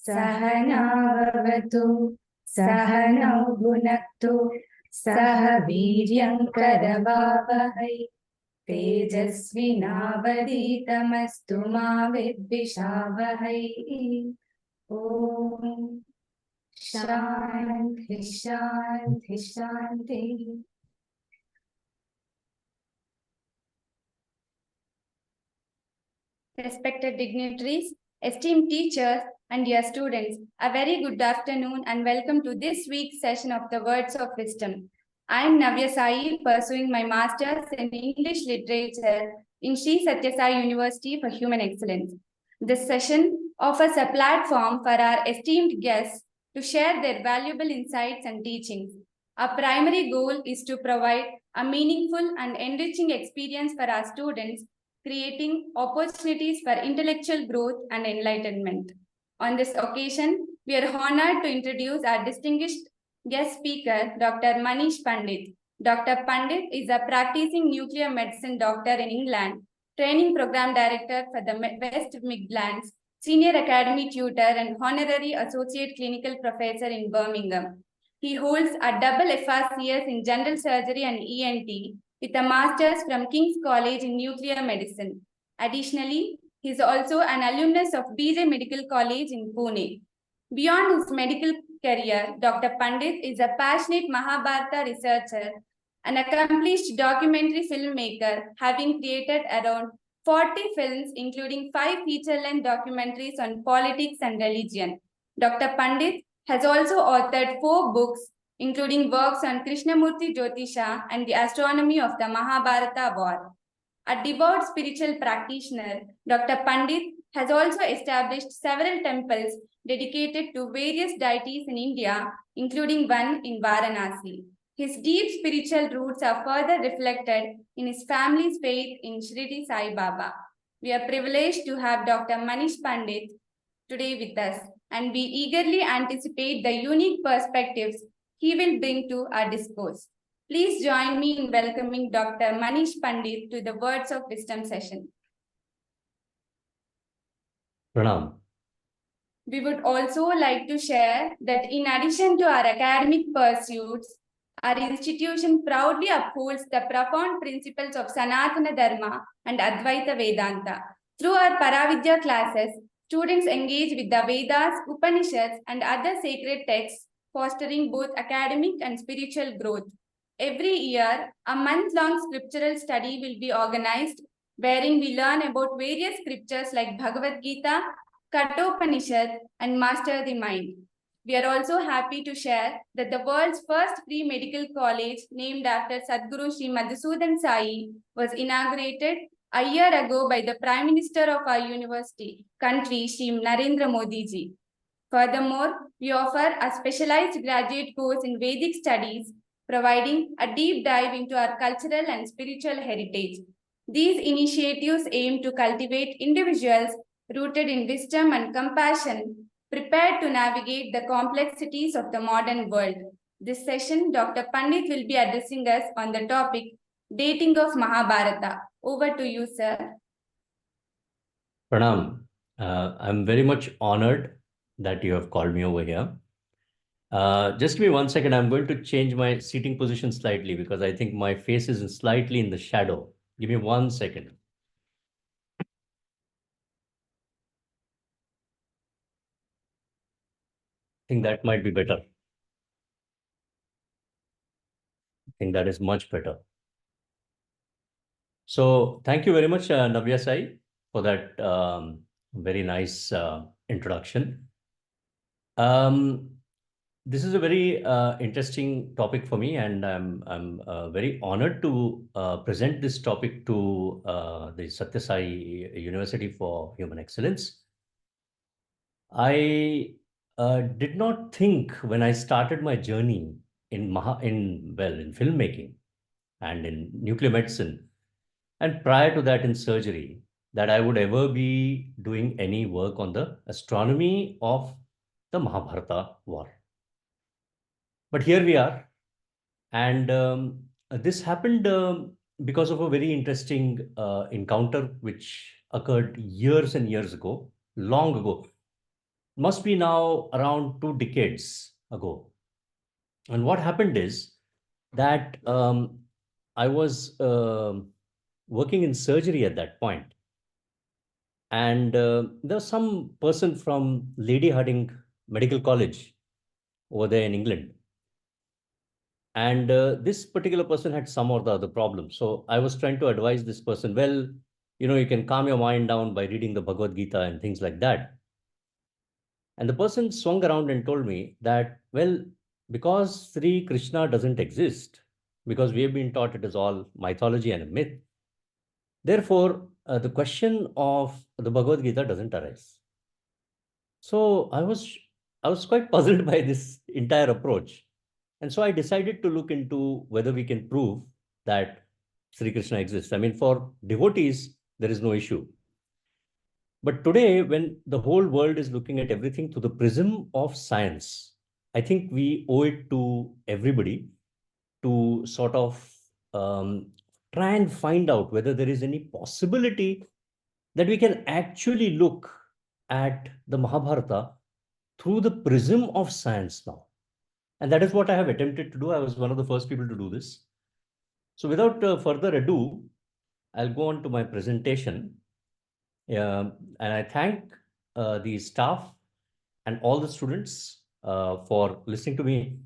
सहनाववतु सहनौ भुनक्तु सह वीर्यं करवावहै तेजस्विनावधीतमस्तु मा विद्विषावहै। ॐ शान्ति शान्ति शान्ति। Respected dignitaries, esteemed teachers, and dear students, a very good afternoon and welcome to this week's session of the Words of Wisdom. I am Navya Sai, pursuing my Master's in English Literature in Sri Sathya Sai University for Human Excellence. This session offers a platform for our esteemed guests to share their valuable insights and teachings. Our primary goal is to provide a meaningful and enriching experience for our students, creating opportunities for intellectual growth and enlightenment. On this occasion, we are honored to introduce our distinguished guest speaker, Dr. Manish Pandit. Dr. Pandit is a practicing nuclear medicine doctor in England, training program director for the West Midlands, senior academy tutor and honorary associate clinical professor in Birmingham. He holds a double FRCS in general surgery and ENT, with a master's from King's College in Nuclear Medicine. Additionally, he is also an alumnus of BJ Medical College in Pune. Beyond his medical career, Dr. Pandit is a passionate Mahabharata researcher, an accomplished documentary filmmaker, having created around 40 films, including 5 feature-length documentaries on politics and religion. Dr. Pandit has also authored 4 books, including works on Krishnamurti Jyotisha and the astronomy of the Mahabharata war. A devout spiritual practitioner, Dr. Pandit has also established several temples dedicated to various deities in India, including one in Varanasi. His deep spiritual roots are further reflected in his family's faith in Shri Sai Baba. We are privileged to have Dr. Manish Pandit today with us, and we eagerly anticipate the unique perspectives he will bring to our discourse. Please join me in welcoming Dr. Manish Pandit to the Words of Wisdom session. Pranam. We would also like to share that in addition to our academic pursuits, our institution proudly upholds the profound principles of Sanatana Dharma and Advaita Vedanta. Through our Paravidya classes, students engage with the Vedas, Upanishads, and other sacred texts, fostering both academic and spiritual growth. Every year, a month-long scriptural study will be organized, wherein we learn about various scriptures like Bhagavad Gita, Kathopanishad, and Master the Mind. We are also happy to share that the world's first free medical college, named after Sadhguru Sri Madhusudan Sai, was inaugurated a year ago by the Prime Minister of our university, country, Sri Narendra Modi ji. Furthermore, we offer a specialized graduate course in Vedic studies, providing a deep dive into our cultural and spiritual heritage. These initiatives aim to cultivate individuals rooted in wisdom and compassion, prepared to navigate the complexities of the modern world. This session, Dr. Pandit will be addressing us on the topic, Dating of Mahabharata. Over to you, sir. Pranam, I'm very much honored that you have called me over here. Just give me 1 second. I'm going to change my seating position slightly because I think my face is slightly in the shadow. Give me 1 second. I think that might be better. I think that is much better. So thank you very much, Navya Sai, for that very nice introduction. This is a very interesting topic for me, and I'm very honored to present this topic to the Sathya Sai University for Human Excellence. I did not think when I started my journey in filmmaking and in nuclear medicine, and prior to that in surgery, that I would ever be doing any work on the astronomy of the Mahabharata war. But here we are, and this happened because of a very interesting encounter which occurred years and years ago, long ago. must be now around 2 decades ago. And what happened is that I was working in surgery at that point, and there was some person from Lady Hardinge Medical College over there in England. And this particular person had some or the other problem. So I was trying to advise this person, well, you can calm your mind down by reading the Bhagavad Gita and things like that. And the person swung around and told me that, well, because Sri Krishna doesn't exist, because we have been taught it is all mythology and a myth, therefore, the question of the Bhagavad Gita doesn't arise. So I was quite puzzled by this entire approach. And so I decided to look into whether we can prove that Sri Krishna exists. I mean, for devotees, there is no issue. But today, when the whole world is looking at everything through the prism of science, I think we owe it to everybody to sort of try and find out whether there is any possibility that we can actually look at the Mahabharata through the prism of science now. And that is what I have attempted to do. I was one of the first people to do this. So without further ado, I'll go on to my presentation. And I thank the staff and all the students for listening to me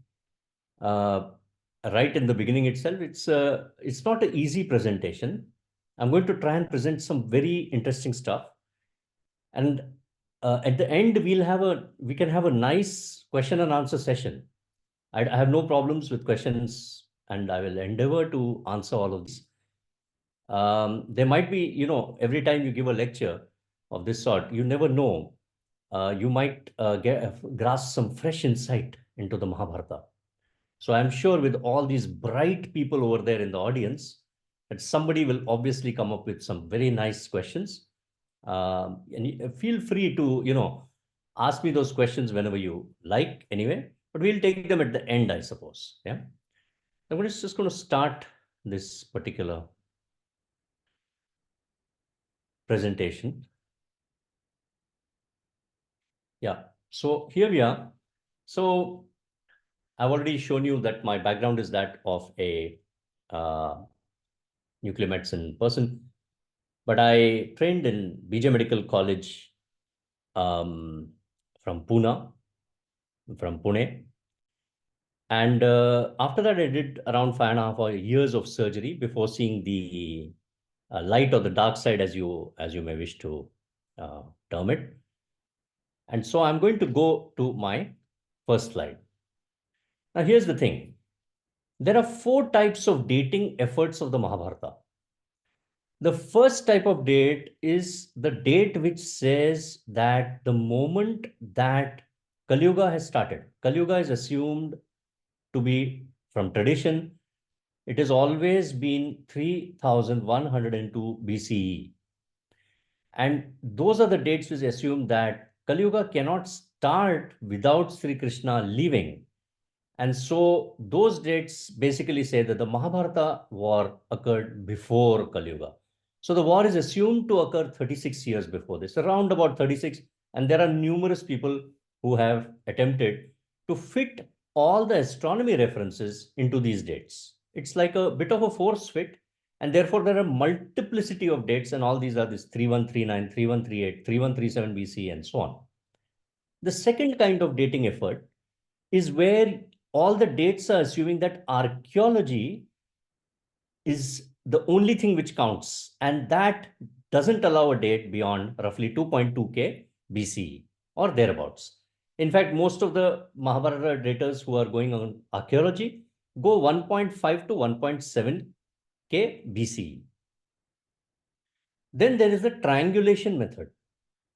right in the beginning itself. It's not an easy presentation. I'm going to try and present some very interesting stuff. And at the end, we can have a nice question and answer session. I have no problems with questions, and I will endeavor to answer all of these. There might be, every time you give a lecture of this sort, you never know, you might grasp some fresh insight into the Mahabharata. So I'm sure with all these bright people over there in the audience, that somebody will obviously come up with some very nice questions. And feel free to, ask me those questions whenever you like anyway, but we'll take them at the end, I suppose. Yeah. I'm just going to start this particular presentation. Yeah. So here we are. So I've already shown you that my background is that of a nuclear medicine person, but I trained in BJ Medical College from Pune. And after that, I did around 5.5 years of surgery before seeing the light or the dark side, as you may wish to term it. And so I'm going to go to my first slide. Now, here's the thing. There are 4 types of dating efforts of the Mahabharata. The first type of date is the date which says that the moment that Kali Yuga has started. Kali Yuga is assumed to be, from tradition, it has always been 3102 BCE. And those are the dates which assume that Kali Yuga cannot start without Sri Krishna leaving. And so those dates basically say that the Mahabharata war occurred before Kali Yuga. So the war is assumed to occur 36 years before this, around about 36. And there are numerous people who have attempted to fit all the astronomy references into these dates. It's like a bit of a force fit. And therefore, there are multiplicity of dates, and all these are this 3139, 3138, 3137 BC, and so on. The second kind of dating effort is where all the dates are assuming that archaeology is the only thing which counts, and that doesn't allow a date beyond roughly 2.2K BCE or thereabouts. In fact, most of the Mahabharata daters who are going on archaeology go 1.5 to 1.7K BCE. Then there is the triangulation method,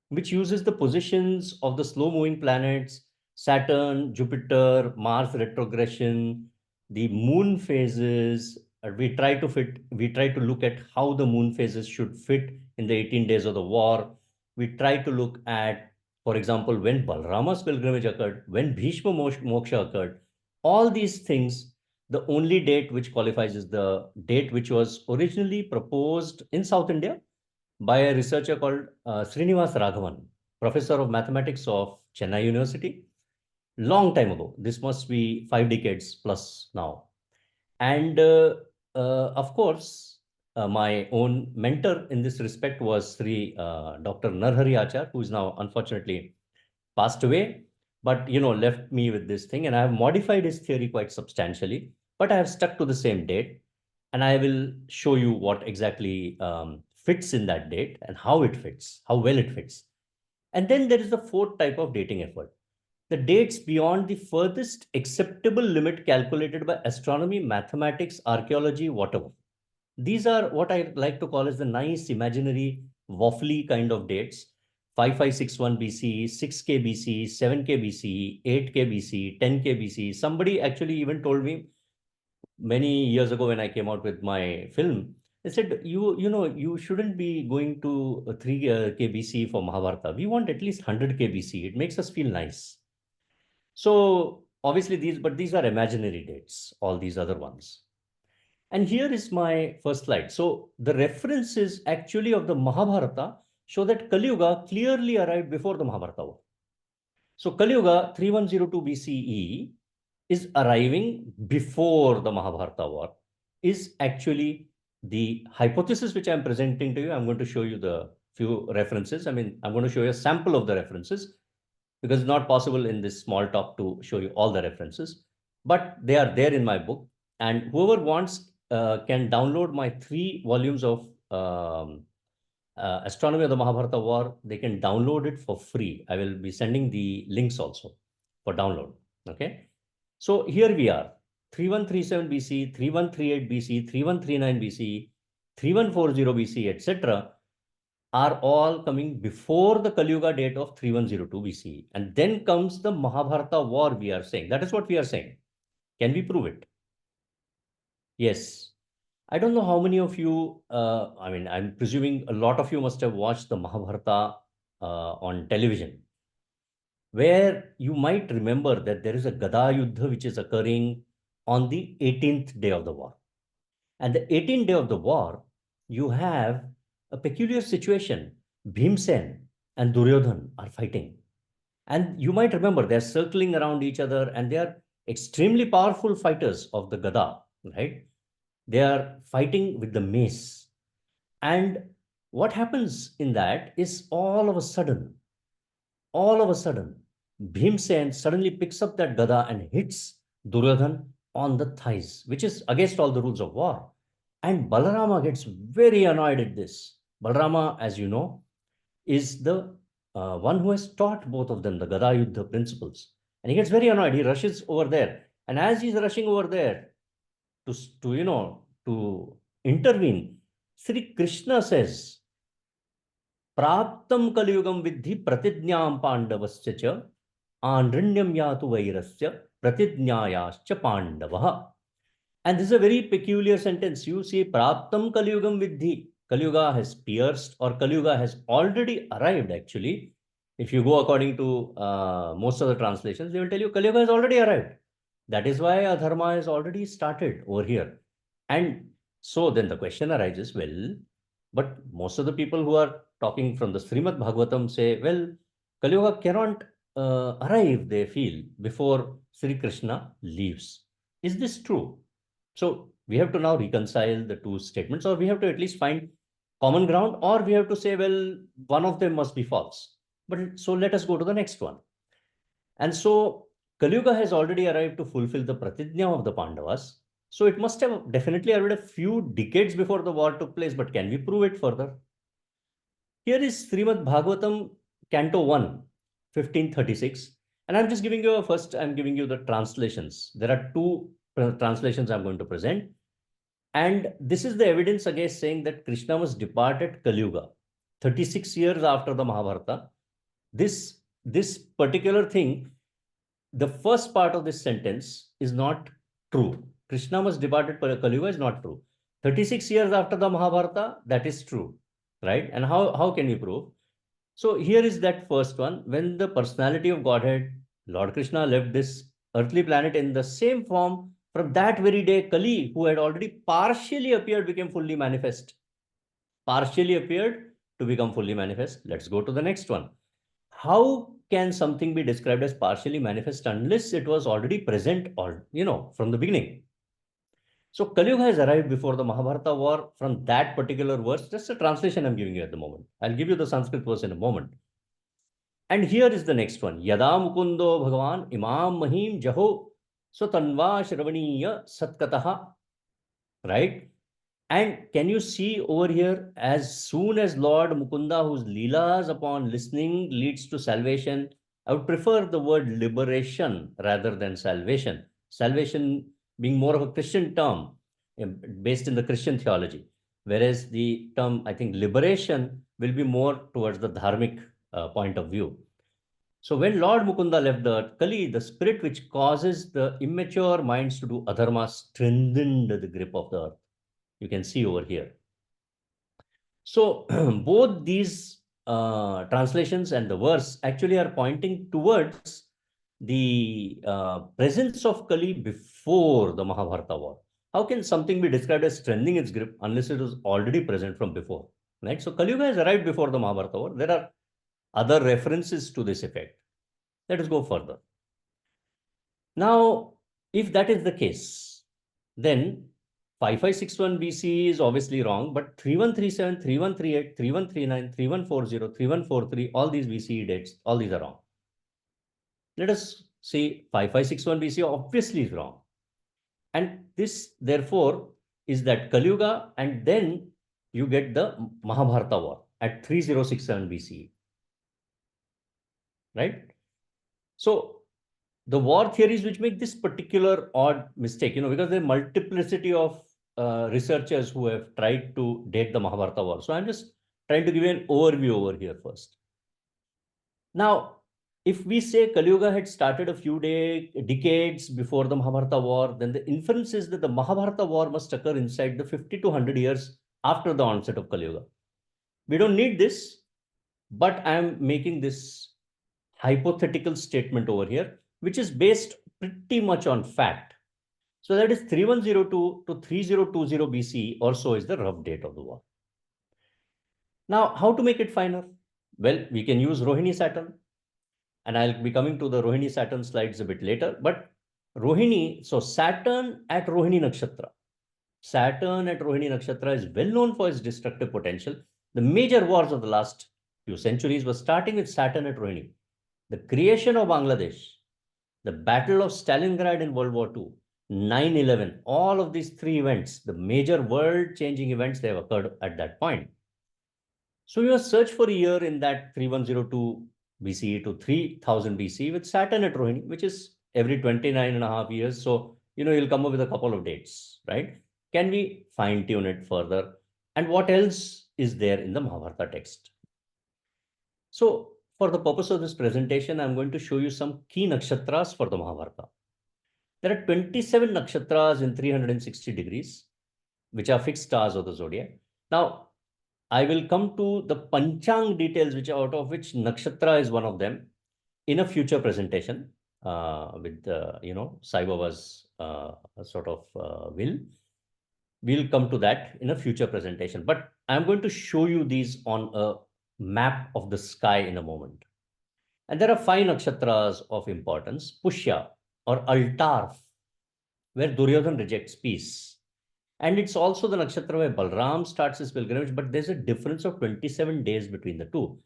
which uses the positions of the slow-moving planets, Saturn, Jupiter, Mars retrogression, the moon phases. We try to look at how the moon phases should fit in the 18 days of the war. We try to look at, for example, when Balarama's pilgrimage occurred, when Bhishma Moksha occurred. All these things, the only date which qualifies is the date which was originally proposed in South India by a researcher called Srinivas Raghavan professor of mathematics of Chennai University. Long time ago. This must be 5 decades plus now. And of course, my own mentor in this respect was Sri Dr. Narhari Achar, who is now unfortunately passed away, but left me with this thing, and I have modified his theory quite substantially, but I have stuck to the same date, and I will show you what exactly fits in that date and how it fits, how well it fits. And then there is the fourth type of dating effort, the dates beyond the furthest acceptable limit calculated by astronomy, mathematics, archaeology, whatever. These are what I like to call as the nice imaginary waffly kind of dates. 5561 BC, 6K BC, 7K BC, 8K BC, 10K BC. Somebody actually even told me many years ago when I came out with my film, they said, you shouldn't be going to 3K BC for Mahabharata. We want at least 100K BC. It makes us feel nice. So obviously these are imaginary dates, all these other ones. And here is my first slide. So the references actually of the Mahabharata show that Kali Yuga clearly arrived before the Mahabharata war. So Kali Yuga 3102 BCE is arriving before the Mahabharata war, is actually the hypothesis which I'm presenting to you. I'm going to show you the few references. I mean, I'm going to show you a sample of the references, because it's not possible in this small talk to show you all the references, but they are there in my book. And whoever wants can download my 3 volumes of Astronomy of the Mahabharata War. They can download it for free. I will be sending the links also for download. Okay. So here we are, 3137 BC, 3138 BC, 3139 BC, 3140 BC, etc. are all coming before the Kali Yuga date of 3102 BC. And then comes the Mahabharata war, we are saying. That is what we are saying. Can we prove it? Yes. I don't know how many of you, I mean, I'm presuming a lot of you must have watched the Mahabharata on television, where you might remember that there is a Gada Yuddha which is occurring on the 18th day of the war. And the 18th day of the war, you have a peculiar situation. Bhimsen and Duryodhan are fighting. And you might remember they're circling around each other, and they are extremely powerful fighters of the Gada, right? They are fighting with the mace. And what happens in that is all of a sudden, Bhimsen suddenly picks up that Gada and hits Duryodhan on the thighs, which is against all the rules of war. And Balarama gets very annoyed at this. Balarama, as you know, is the one who has taught both of them the Gada Yuddha principles. And he gets very annoyed. He rushes over there. And as he's rushing over there to intervene, Sri Krishna says, Praptam Kaliyugam Vidhi Pratidnyam Pandavasya cha Andrinyam Yatu Vairasya Pratidnyayascha Pandavaha. And this is a very peculiar sentence. You see, Praptam Kaliyugam Vidhi. Kaliyuga has pierced, or Kaliyuga has already arrived, actually. If you go according to most of the translations, they will tell you Kaliyuga has already arrived. That is why Adharma has already started over here. And so then the question arises, well, but most of the people who are talking from the Srimad Bhagavatam say, well, Kaliyuga cannot arrive, they feel, before Sri Krishna leaves. Is this true? So we have to now reconcile the two statements, or we have to at least find common ground, or we have to say, well, one of them must be false. But so let us go to the next one. And so Kali Yuga has already arrived to fulfill the Pratidnya of the Pandavas. So it must have definitely arrived a few decades before the war took place, but can we prove it further? Here is Srimad Bhagavatam, Canto 1, 1536. And I'm just giving you I'm giving you the translations. There are 2 translations I'm going to present. And this is the evidence against saying that Krishna was departed Kali Yuga, 36 years after the Mahabharata. This particular thing, the first part of this sentence is not true. Krishna was departed Kali Yuga is not true. 36 years after the Mahabharata, that is true, right? And how can we prove? So here is that first one. When the personality of Godhead, Lord Krishna, left this earthly planet in the same form, from that very day, Kali, who had already partially appeared, became fully manifest. Partially appeared to become fully manifest. Let's go to the next one. how can something be described as partially manifest unless it was already present or, from the beginning? So Kali Yuga has arrived before the Mahabharata war from that particular verse. Just a translation I'm giving you at the moment. I'll give you the Sanskrit verse in a moment. And here is the next one. Yada mukundo bhagavan imam mahim jaho sotanva shravaniya satkataha. Right? And can you see over here, as soon as Lord Mukunda, whose leelas upon listening leads to salvation, I would prefer the word liberation rather than salvation. Salvation being more of a Christian term based in the Christian theology, whereas the term, I think, liberation will be more towards the dharmic point of view. So when Lord Mukunda left the earth, Kali, the spirit which causes the immature minds to do adharma, strengthened the grip of the earth. You can see over here. So both these translations and the verse actually are pointing towards the presence of Kali before the Mahabharata war. How can something be described as strengthening its grip unless it was already present from before? Right? So Kali Yuga has arrived before the Mahabharata war. There are other references to this effect. Let us go further. Now, if that is the case, then 5561 BC is obviously wrong, but 3137, 3138, 3139, 3140, 3143, all these BCE dates, all these are wrong. Let us see 5561 BC obviously is wrong. And this, therefore, is that Kali Yuga, and then you get the Mahabharata war at 3067 BCE. Right? So, the war theories which make this particular odd mistake, because there are multiplicity of researchers who have tried to date the Mahabharata war. So I'm just trying to give you an overview over here first. Now, if we say Kali Yuga had started a few decades before the Mahabharata war, then the inference is that the Mahabharata war must occur inside the 50 to 100 years after the onset of Kali Yuga. We don't need this, but I'm making this hypothetical statement over here, which is based pretty much on fact. So that is 3102 to 3020 BC or so is the rough date of the war. Now, how to make it finer? Well, we can use Rohini Saturn, and I'll be coming to the Rohini Saturn slides a bit later. But Rohini, so Saturn at Rohini Nakshatra. Saturn at Rohini Nakshatra is well known for its destructive potential. The major wars of the last few centuries were starting with Saturn at Rohini. The creation of Bangladesh, the Battle of Stalingrad in World War II, 9/11, all of these three events, the major world-changing events, they have occurred at that point. So you search for a year in that 3102 BCE to 3000 BCE with Saturn at Rohini, which is every 29.5 years. So, you'll come up with a couple of dates, right? Can we fine-tune it further? And what else is there in the Mahabharata text? So, for the purpose of this presentation, I'm going to show you some key nakshatras for the Mahabharata. There are 27 nakshatras in 360 degrees, which are fixed stars of the zodiac. Now, I will come to the Panchang details, out of which nakshatra is one of them, in a future presentation with, Sai Baba's will. We'll come to that in a future presentation. But I'm going to show you these on a map of the sky in a moment. And there are 5 nakshatras of importance. Pushya or Altar, where Duryodhan rejects peace. And it's also the nakshatra where Balaram starts his pilgrimage, but there's a difference of 27 days between the two.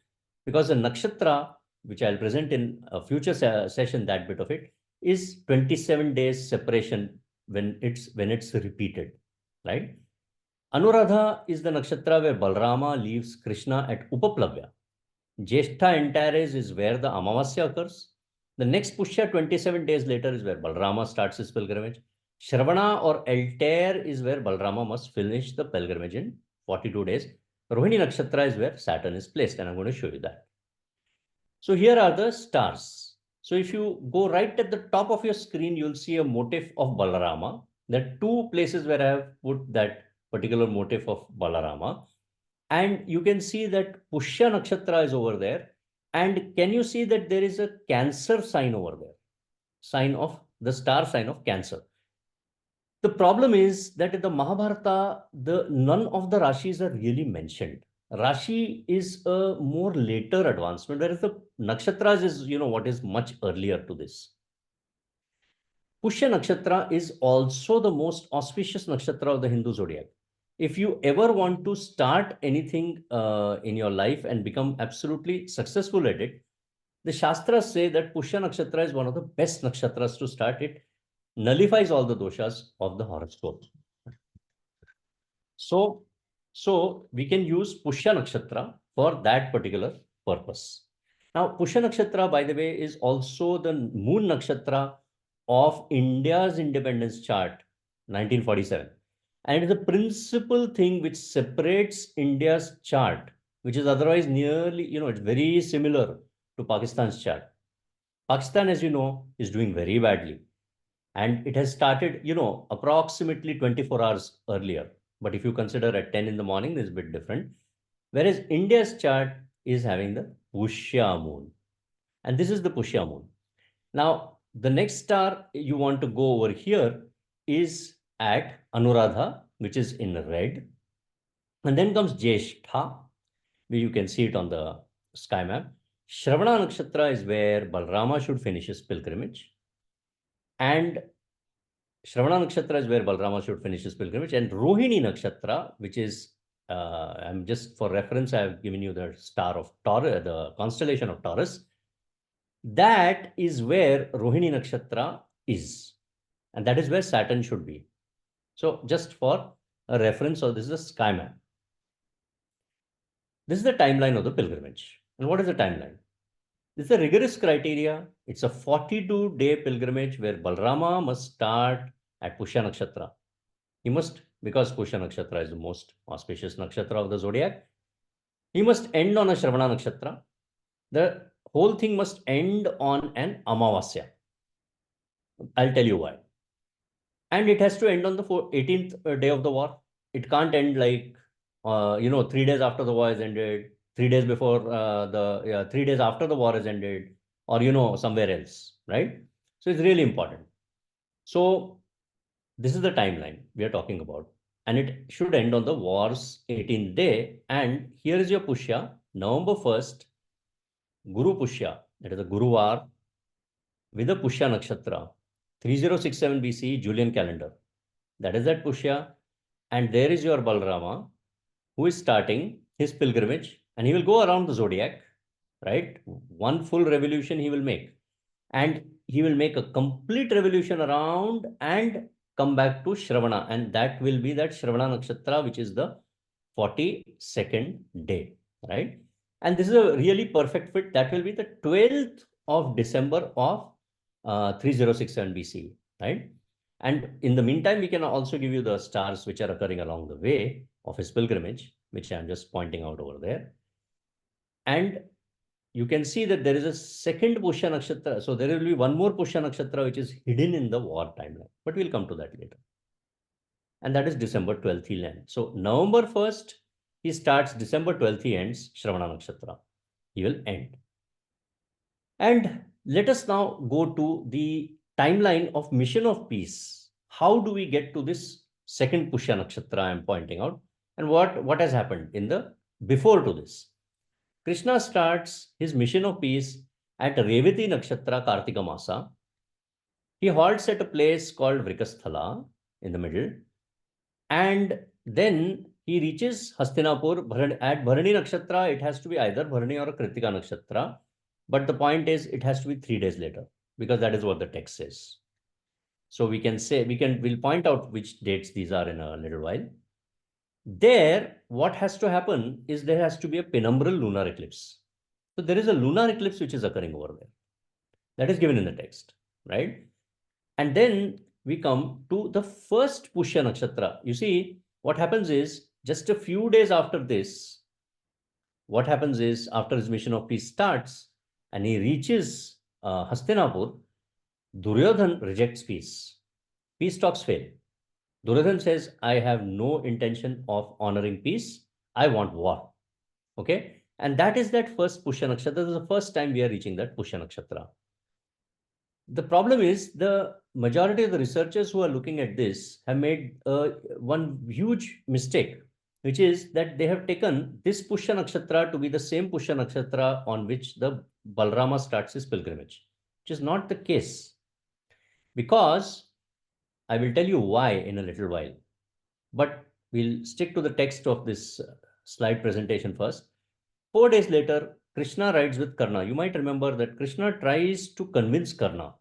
Because the nakshatra, which I'll present in a future session, that bit of it, is 27 days separation when it's repeated, right? Anuradha is the nakshatra where Balarama leaves Krishna at Upaplavya. Jyeshtha Antares is where the Amavasya occurs. The next Pushya, 27 days later, is where Balarama starts his pilgrimage. Shravana or Altair is where Balarama must finish the pilgrimage in 42 days. Rohini Nakshatra is where Saturn is placed, and I'm going to show you that. So here are the stars. So if you go right at the top of your screen, you'll see a motif of Balarama. There are 2 places where I have put that particular motif of Balarama. And you can see that Pushya Nakshatra is over there. And can you see that there is a Cancer sign over there? Sign of the star sign of Cancer. The problem is that in the Mahabharata, none of the Rashis are really mentioned. Rashi is a more later advancement, whereas the nakshatras is, what is much earlier to this. Pushya Nakshatra is also the most auspicious nakshatra of the Hindu zodiac. If you ever want to start anything in your life and become absolutely successful at it, the Shastras say that Pushya Nakshatra is one of the best nakshatras to start. It nullifies all the doshas of the horoscope. So we can use Pushya Nakshatra for that particular purpose. Now, Pushya Nakshatra, by the way, is also the moon nakshatra of India's independence chart, 1947. And it is the principal thing which separates India's chart, which is otherwise nearly, it's very similar to Pakistan's chart. Pakistan, as you know, is doing very badly. And it has started, approximately 24 hours earlier. But if you consider at 10 in the morning, it's a bit different. Whereas India's chart is having the Pushya moon. And this is the Pushya moon. Now, the next star you want to go over here is at Anuradha, which is in red. And then comes Jeshtha, where you can see it on the sky map. Shravana Nakshatra is where Balarama should finish his pilgrimage. And Shravana Nakshatra is where Balarama should finish his pilgrimage. And Rohini Nakshatra, which is, I'm just for reference, I have given you the star of Taurus, the constellation of Taurus. That is where Rohini Nakshatra is. And that is where Saturn should be. So just for a reference, so this is a sky map. This is the timeline of the pilgrimage. And what is the timeline? This is a rigorous criteria. It's a 42-day pilgrimage where Balarama must start at Pushya Nakshatra. He must, because Pushya Nakshatra is the most auspicious nakshatra of the zodiac, he must end on a Shravana Nakshatra. The whole thing must end on an Amavasya. I'll tell you why. And it has to end on the 18th day of the war. It can't end like, 3 days after the war has ended, 3 days before 3 days after the war has ended, or, somewhere else, right? So it's really important. So this is the timeline we are talking about. And it should end on the war's 18th day. And here is your Pushya, November 1st, Guru Pushya, that is a Guruvar, with a Pushya Nakshatra, 3067 BC Julian calendar. That is that Pushya. And there is your Balarama, who is starting his pilgrimage, and he will go around the zodiac, right? One full revolution he will make. And he will make a complete revolution around and come back to Shravana. And that will be that Shravana Nakshatra, which is the 42nd day, right? And this is a really perfect fit. That will be the 12th of December of 3067 BC, right? And in the meantime, we can also give you the stars which are occurring along the way of his pilgrimage, which I'm just pointing out over there. And you can see that there is a second Pushya Nakshatra. So there will be one more Pushya Nakshatra which is hidden in the war timeline. But we'll come to that later. And that is December 12th he'll end. So November 1st, he starts, December 12th he ends, Shravana Nakshatra. He will end. And let us now go to the timeline of mission of peace. How do we get to this second Pushya Nakshatra I am pointing out? And what has happened in the before to this? Krishna starts his mission of peace at Revati Nakshatra Kartika Masa. He halts at a place called Vrikasthala in the middle. And then he reaches Hastinapur. At Bharani Nakshatra, it has to be either Bharani or a Kritika Nakshatra. But the point is, it has to be 3 days later, because that is what the text says. So we can say, we'll point out which dates these are in a little while. There, what has to happen is there has to be a penumbral lunar eclipse. So there is a lunar eclipse which is occurring over there. That is given in the text, right? And then we come to the first Pushya Nakshatra. You see, what happens is, just a few days after this, what happens is, after his mission of peace starts, and he reaches Hastinapur, Duryodhan rejects peace. Peace talks fail. Duryodhan says, I have no intention of honoring peace. I want war. Okay. And that is that first Pushya Nakshatra. This is the first time we are reaching that Pushya Nakshatra. The problem is the majority of the researchers who are looking at this have made one huge mistake. which is that they have taken this Pushya Nakshatra to be the same Pushya Nakshatra on which the Balarama starts his pilgrimage, which is not the case. Because I will tell you why in a little while, but we'll stick to the text of this slide presentation first. 4 days later, Krishna rides with Karna. You might remember that Krishna tries to convince Karna.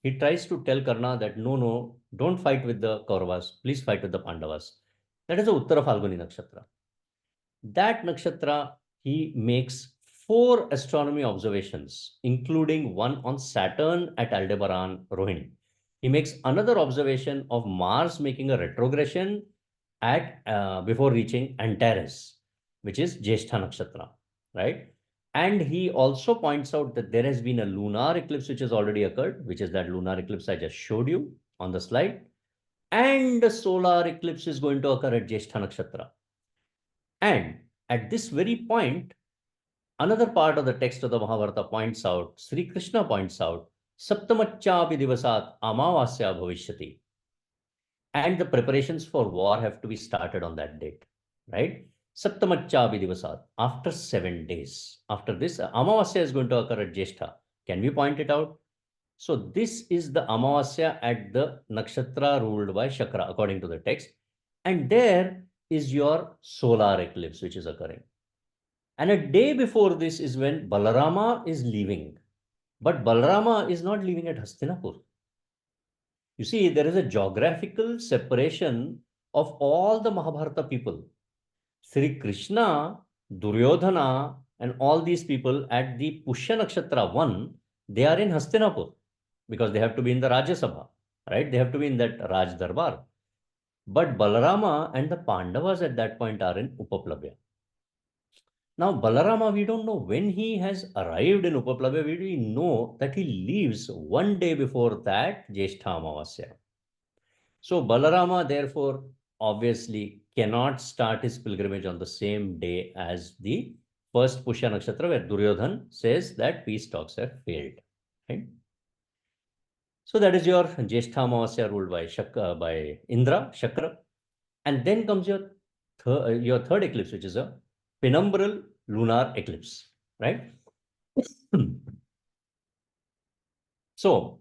He tries to tell Karna that no, don't fight with the Kauravas, please fight with the Pandavas. That is the Uttara Falguni Nakshatra. That nakshatra, he makes 4 astronomy observations, including one on Saturn at Aldebaran, Rohini. He makes another observation of Mars making a retrogression at before reaching Antares, which is Jyeshtha nakshatra, right? And he also points out that there has been a lunar eclipse which has already occurred, which is that lunar eclipse I just showed you on the slide. And the solar eclipse is going to occur at Jyeshtha nakshatra. And at this very point, another part of the text of the Mahabharata points out, Sri Krishna points out, Saptamachapi divasat amavasya bhavishyati. And the preparations for war have to be started on that date, right? Saptamachapi divasat, after 7 days. After this, amavasya is going to occur at Jyeshtha. Can we point it out? So this is the amavasya at the nakshatra ruled by Shakra, according to the text. And there is your solar eclipse, which is occurring. And a day before this is when Balarama is leaving. But Balarama is not leaving at Hastinapur. You see, there is a geographical separation of all the Mahabharata people. Sri Krishna, Duryodhana, and all these people at the Pushya Nakshatra 1, they are in Hastinapur because they have to be in the Rajya Sabha, right? They have to be in that Raj Darbar. But Balarama and the Pandavas at that point are in Upaplavya. Now, Balarama, we don't know when he has arrived in Upaplavya. We know that he leaves one day before that Jyeshtha Amavasya. So, Balarama, therefore, obviously cannot start his pilgrimage on the same day as the first Pushya Nakshatra, where Duryodhan says that peace talks have failed. Right? So that is your Jyeshtha Amavasya ruled by Indra, Shakra. And then comes your third eclipse, which is a penumbral lunar eclipse, right? So,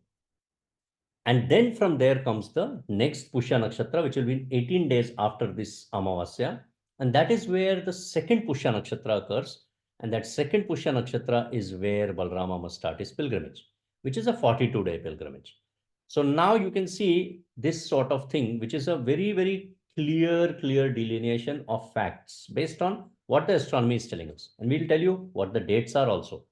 and then from there comes the next Pushya Nakshatra, which will be 18 days after this Amavasya. And that is where the second Pushya Nakshatra occurs. And that second Pushya Nakshatra is where Balarama must start his pilgrimage, which is a 42-day pilgrimage. So now you can see this sort of thing, which is a very, very clear delineation of facts based on what the astronomy is telling us. And we'll tell you what the dates are also.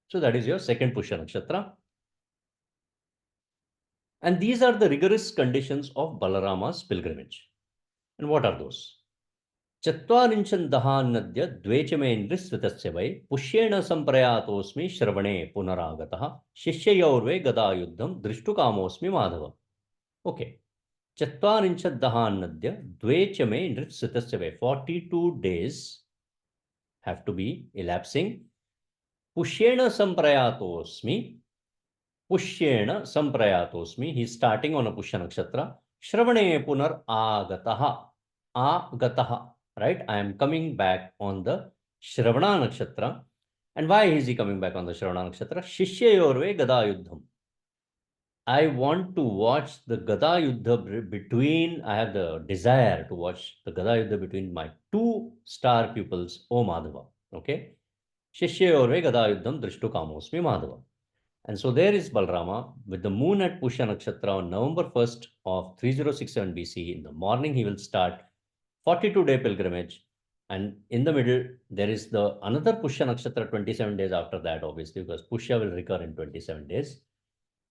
So that is your second Pushya Nakshatra. And these are the rigorous conditions of Balarama's pilgrimage. And what are those? चत्वारिंशन्दहान्नद्य द्वेचमेन्द्रिस्वतस्य why पुष्येण सम्प्रयातोऽस्मि श्रवणे पुनरागतः शिष्ययोर्वे गदायुद्धं दृष्टुकामोऽस्मि Madhav. Okay. चत्वारिंशन्दहान्नद्य द्वेचमेन्द्रिस्वतस्य why, 42 days have to be elapsing. Pushyena samprayatosmi. Pushyena samprayatosmi. He is starting on a Pushya Nakshatra. Shravane punar agataha. Agataha. Right? I am coming back on the Shravana Nakshatra. And why is he coming back on the Shravana Nakshatra? Shishyayorve Gada Yuddham. I want to watch the Gada Yuddha between, I have the desire to watch the Gada Yuddha between my 2 star pupils, O Madhava. Okay? Shishyayorve Gada Yuddham Drishtu Kamosmi Madhava. And so there is Balarama with the moon at Pushya Nakshatra on November 1st of 3067 BC. In the morning, he will start 42-day pilgrimage. And in the middle, there is the another Pushya Nakshatra 27 days after that, obviously, because Pushya will recur in 27 days.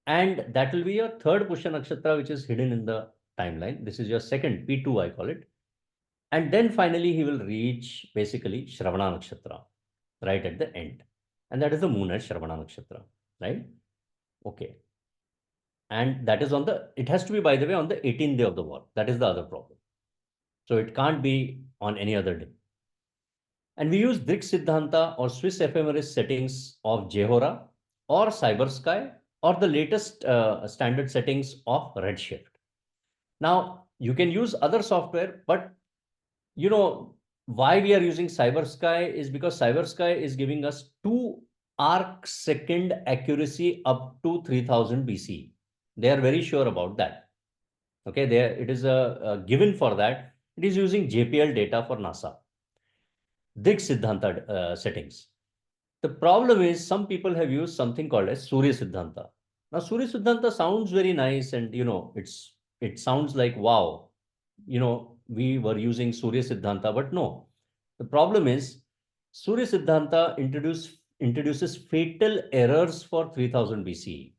And that will be your third Pushya Nakshatra, which is hidden in the timeline. This is your second, P2, I call it. And then finally, he will reach basically Shravana Nakshatra, right at the end. And that is the moon at Shravana Nakshatra, right? Okay. And that is on the, it has to be, by the way, on the 18th day of the war. That is the other problem. So it can't be on any other day. And we use Drik Siddhanta or Swiss ephemeris settings of Jehora or Cyber Sky or the latest standard settings of Redshift. Now, you can use other software, but you know why we are using Cyber Sky is because Cyber Sky is giving us 2 arc second accuracy up to 3000 BC. They are very sure about that. Okay, there it is a given for that. It is using JPL data for NASA. Dig Siddhanta settings. The problem is some people have used something called as Surya Siddhanta. Now, Surya Siddhanta sounds very nice, and it sounds like wow, we were using Surya Siddhanta, but no. The problem is Surya Siddhanta introduces fatal errors for 3000 BCE.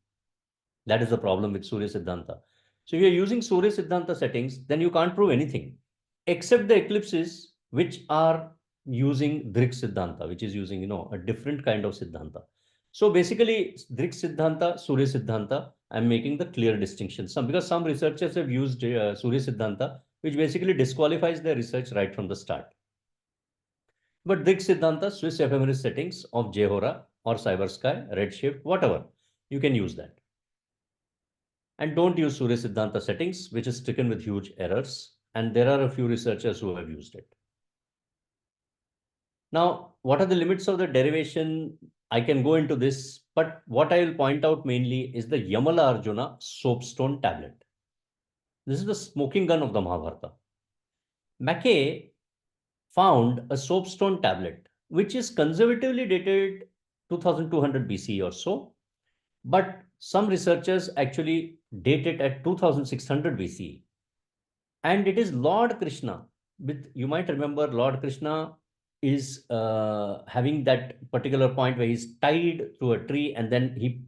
That is the problem with Surya Siddhanta. So if you're using Surya Siddhanta settings, then you can't prove anything except the eclipses which are using Drik Siddhanta, which is using, a different kind of Siddhanta. So basically, Drik Siddhanta, Surya Siddhanta, I'm making the clear distinction. Because some researchers have used Surya Siddhanta, which basically disqualifies their research right from the start. But Drik Siddhanta, Swiss ephemeris settings of Jehora or Cyber Sky, Redshift, whatever, you can use that. And don't use Surya Siddhanta settings, which is stricken with huge errors. And there are a few researchers who have used it. Now, what are the limits of the derivation? I can go into this, but what I will point out mainly is the Yamala Arjuna soapstone tablet. This is the smoking gun of the Mahabharata. Mackay found a soapstone tablet, which is conservatively dated 2200 BC or so, but some researchers actually date it at 2600 BC. And it is Lord Krishna. You might remember Lord Krishna is having that particular point where he's tied to a tree and then he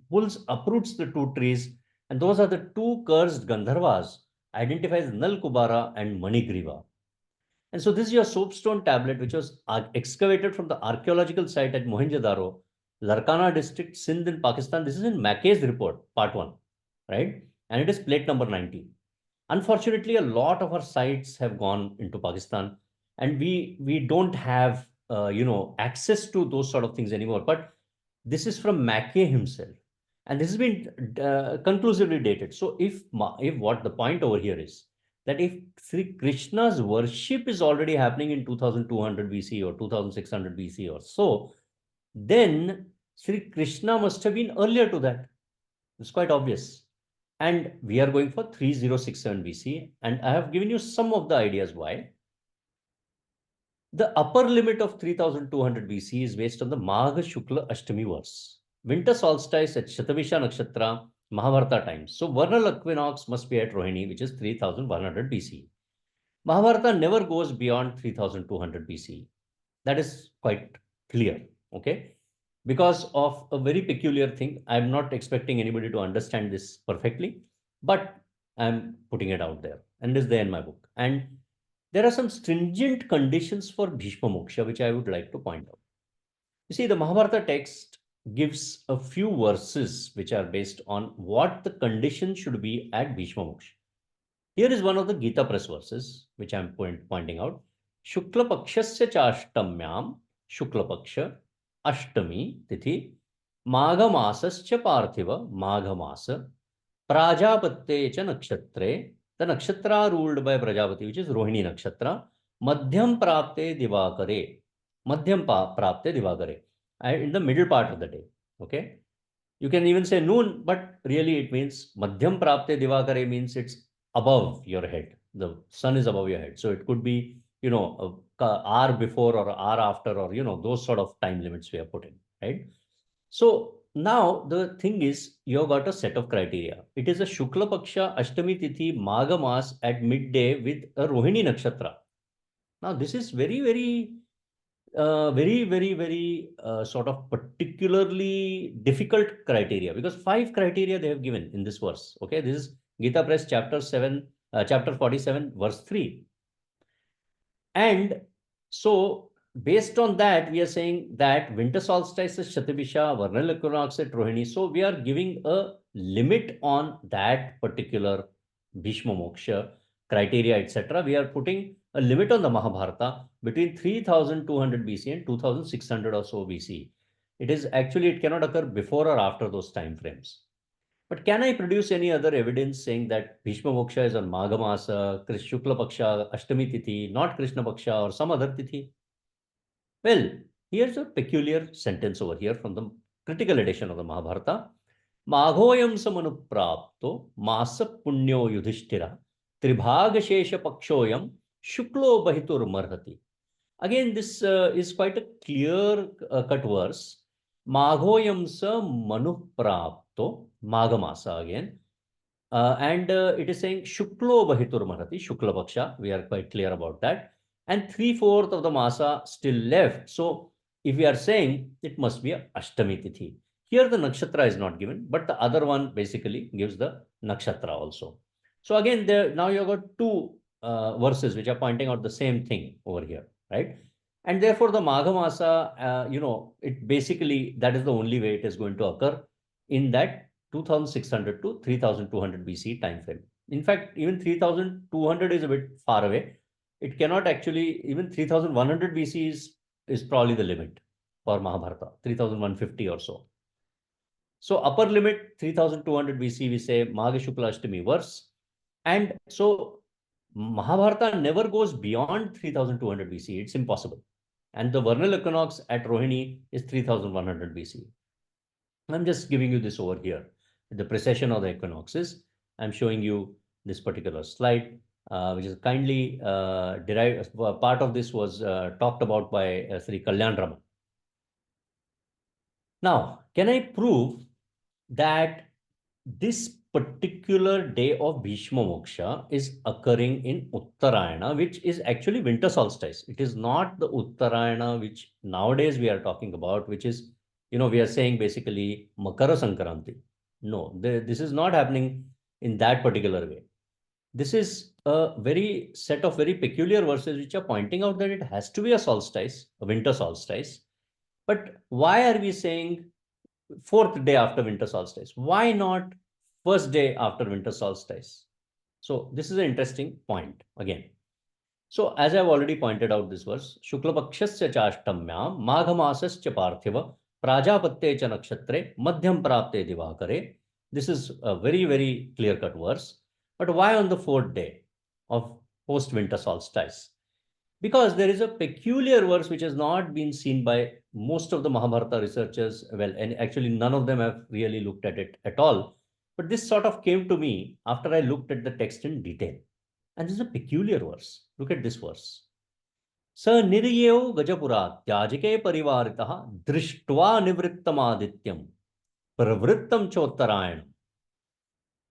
uproots the two trees. And those are the two cursed Gandharvas, identifies Nal Kubara and Manigriva. And so this is your soapstone tablet, which was excavated from the archaeological site at Mohenjo-daro, Larkana district, Sindh in Pakistan. This is in Mackay's report, part 1, right? And it is plate number 90. Unfortunately, a lot of our sites have gone into Pakistan, and we don't have access to those sort of things anymore. But this is from Mackay himself, and this has been conclusively dated. So if what the point over here is that if Sri Krishna's worship is already happening in 2200 BC or 2600 BC or so, then Sri Krishna must have been earlier to that. It's quite obvious. And we are going for 3067 BC. And I have given you some of the ideas why. The upper limit of 3200 BC is based on the Magha Shukla Ashtami verse. Winter solstice at Shatavisha Nakshatra, Mahabharata times. So vernal equinox must be at Rohini, which is 3100 BC. Mahabharata never goes beyond 3200 BC. That is quite clear, okay? Because of a very peculiar thing. I'm not expecting anybody to understand this perfectly, but I'm putting it out there, and it is there in my book. And there are some stringent conditions for Bhishma Moksha, which I would like to point out. You see, the Mahabharata text gives a few verses which are based on what the condition should be at Bhishma Moksha. Here is one of the Gita Press verses, which I'm pointing out. Shukla Pakshasya Chashtamyam, Shukla Paksha, Ashtami Tithi, Magha Masascha Parthiva, Magha Masa, Prajapate cha Nakshatre, the nakshatra ruled by Prajapati, which is Rohini Nakshatra, Madhyam Prapte Divakare, Madhyam Prapte Divakare, in the middle part of the day. Okay. You can even say noon, but really it means Madhyam Prapte Divakare means it's above your head. The sun is above your head. So it could be, a hour before or hour after, or, those sort of time limits we are putting, right? So now the thing is, you have got a set of criteria. It is a Shukla Paksha Ashtami Tithi Magha Mas at midday with a Rohini Nakshatra. Now this is very, very sort of particularly difficult criteria, because 5 criteria they have given in this verse. Okay, this is Gita Press chapter 47, verse 3. And so based on that, we are saying that winter solstice is Shatabisha, vernal equinox at Rohini. So we are giving a limit on that particular Bhishma Moksha criteria, etc. We are putting a limit on the Mahabharata between 3200 BC and 2600 or so BC. It cannot occur before or after those time frames. But can I produce any other evidence saying that Bhishma Moksha is on Magha Masa, Shukla Paksha, Ashtami Tithi, not Krishna Paksha or some other Tithi? Well, here's a peculiar sentence over here from the critical edition of the Mahabharata. Maghoyam samanuprapto masa punyo yudhishthira tribhagashesha pakshoyam shuklo bahitur marhati. Again, this is quite a clear cut verse. Maghoyam sa manuprapto, Maghamasa again. And it is saying Shuklo Bahitur Marhati, Shukla Paksha. We are quite clear about that. And 3/4 of the Masa still left. So if we are saying it must be a Ashtami Tithi. Here the Nakshatra is not given, but the other one basically gives the Nakshatra also. So again, there now you've got two verses which are pointing out the same thing over here, right? And therefore the Magha Masa, it basically, that is the only way it is going to occur in that 2600 to 3200 BC time frame. In fact, even 3200 is a bit far away. It cannot actually, even 3100 BC is probably the limit for Mahabharata, 3150 or so. So upper limit 3200 BC, we say Magha Shukla Ashtami verse. And so Mahabharata never goes beyond 3200 BC. It's impossible. And the vernal equinox at Rohini is 3100 BC. I'm just giving you this over here. The precession of the equinoxes. I'm showing you this particular slide, which is kindly derived. Part of this was talked about by Sri Kalyan Raman. Now, can I prove that this particular day of Bhishma Moksha is occurring in Uttarayana, which is actually winter solstice? It is not the Uttarayana which nowadays we are talking about, which is, we are saying basically Makara Sankranti. No, this is not happening in that particular way. This is a very set of very peculiar verses which are pointing out that it has to be a solstice, a winter solstice. But why are we saying 4th day after winter solstice? Why not first day after winter solstice? So this is an interesting point again. So as I've already pointed out this verse, Shukla Pakshasya Chashtamyam Maghamasascha Parthiva Prajapatye cha nakshatre Madhyam Prapte Divakare. This is a very, very clear-cut verse. But why on the 4th day of post-winter solstice? Because there is a peculiar verse which has not been seen by most of the Mahabharata researchers. Well, and actually none of them have really looked at it at all. But this sort of came to me after I looked at the text in detail. And this is a peculiar verse. Look at this verse. Sa niryev gajapura tyajike parivaritaha drishtva nivrittamaadityam pravrittam chottarayanam.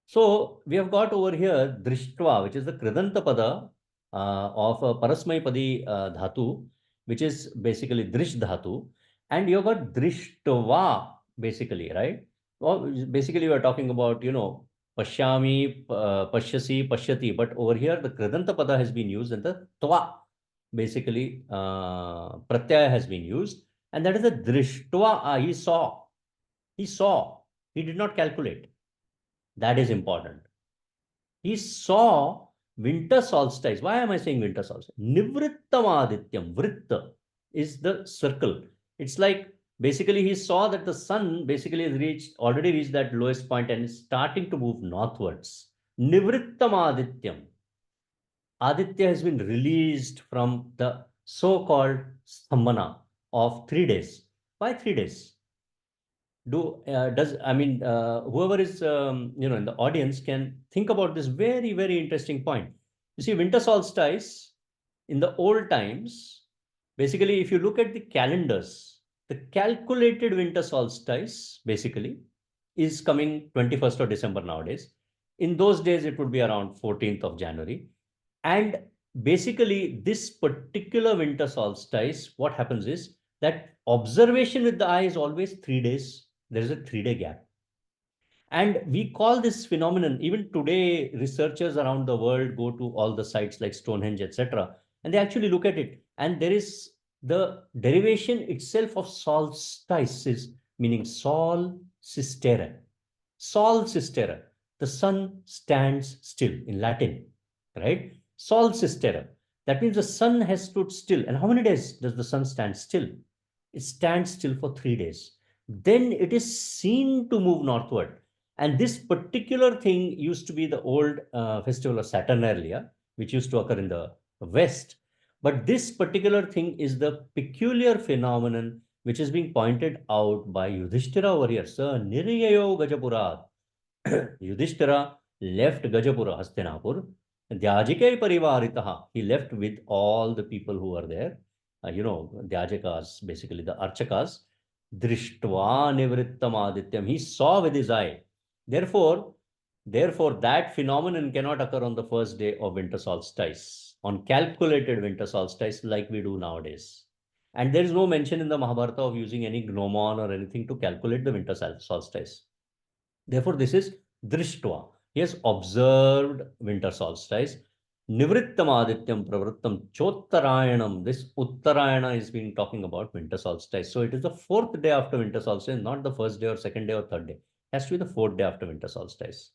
So we have got over here drishtva, which is the kridanta pada of parasmay padi dhatu, which is basically drish dhatu, and you have got drishtva basically, right? Well, basically we are talking about, pashyami, pashyasi, pashyati, but over here the kridanta pada has been used and the tva, basically pratyaya has been used, and that is the drishtva. He saw, he did not calculate. That is important. He saw winter solstice. Why am I saying winter solstice? Nivrittamaadityam. Vritta is the circle. It's like basically he saw that the sun basically has already reached that lowest point and is starting to move northwards. Nivrittamaadityam. Aditya has been released from the so-called stambhana of 3 days. Why 3 days? Whoever is in the audience can think about this very, very interesting point. You see, winter solstice in the old times, basically, if you look at the calendars, the calculated winter solstice basically is coming 21st of December nowadays. In those days, it would be around 14th of January. And basically, this particular winter solstice, what happens is that observation with the eye is always 3 days. There is a 3-day gap. And we call this phenomenon, even today, researchers around the world go to all the sites like Stonehenge, etc. And they actually look at it. And there is the derivation itself of solstice, meaning sol sistere. Sol sistere. The sun stands still in Latin, right? Sol sistere. That means the sun has stood still. And how many days does the sun stand still? It stands still for 3 days. Then it is seen to move northward. And this particular thing used to be the old festival of Saturnalia, which used to occur in the West. But this particular thing is the peculiar phenomenon which is being pointed out by Yudhishthira over here. Sir, Niriyayo Gajapura. Yudhishthira left Gajapura, Hastinapur. Dyajike Parivaritaha. He left with all the people who were there. Dhyajakas, basically the Archakas. Drishtva Nivrittam Adityam. He saw with his eye. Therefore, that phenomenon cannot occur on the first day of winter solstice, on calculated winter solstice like we do nowadays. And there is no mention in the Mahabharata of using any gnomon or anything to calculate the winter solstice. Therefore, this is Drishtva. He has observed winter solstice. Nivrittam Adityam Pravrittam Chottarayanam. This Uttarayana is being talking about winter solstice. So it is the fourth day after winter solstice, not the first day or second day or third day. It has to be the fourth day after winter solstice.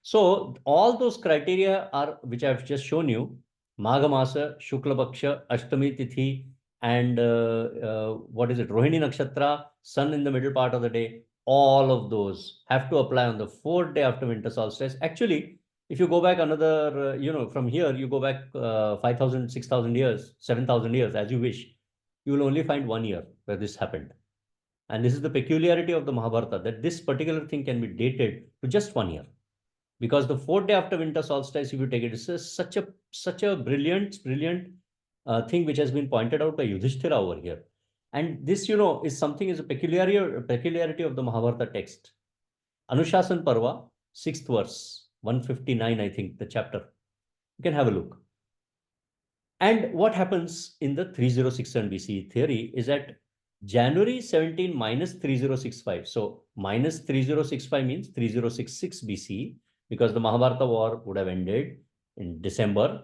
So all those criteria are, which I've just shown you, Maghamasa, Shukla Paksha, Ashtami Tithi, and Rohini Nakshatra, sun in the middle part of the day, all of those have to apply on the fourth day after winter solstice. Actually, if you go back another, from here, you go back 5,000, 6,000 years, 7,000 years, as you wish, you will only find 1 year where this happened. And this is the peculiarity of the Mahabharata, that this particular thing can be dated to just 1 year. Because the fourth day after winter solstice, if you take it, is such a brilliant thing which has been pointed out by Yudhishthira over here. And this, is a peculiarity of the Mahabharata text. Anushasan Parva, 6th verse, 159, I think, the chapter. You can have a look. And what happens in the 3067 BC theory is that January 17 minus 3065. So minus 3065 means 3066 BC, because the Mahabharata war would have ended in December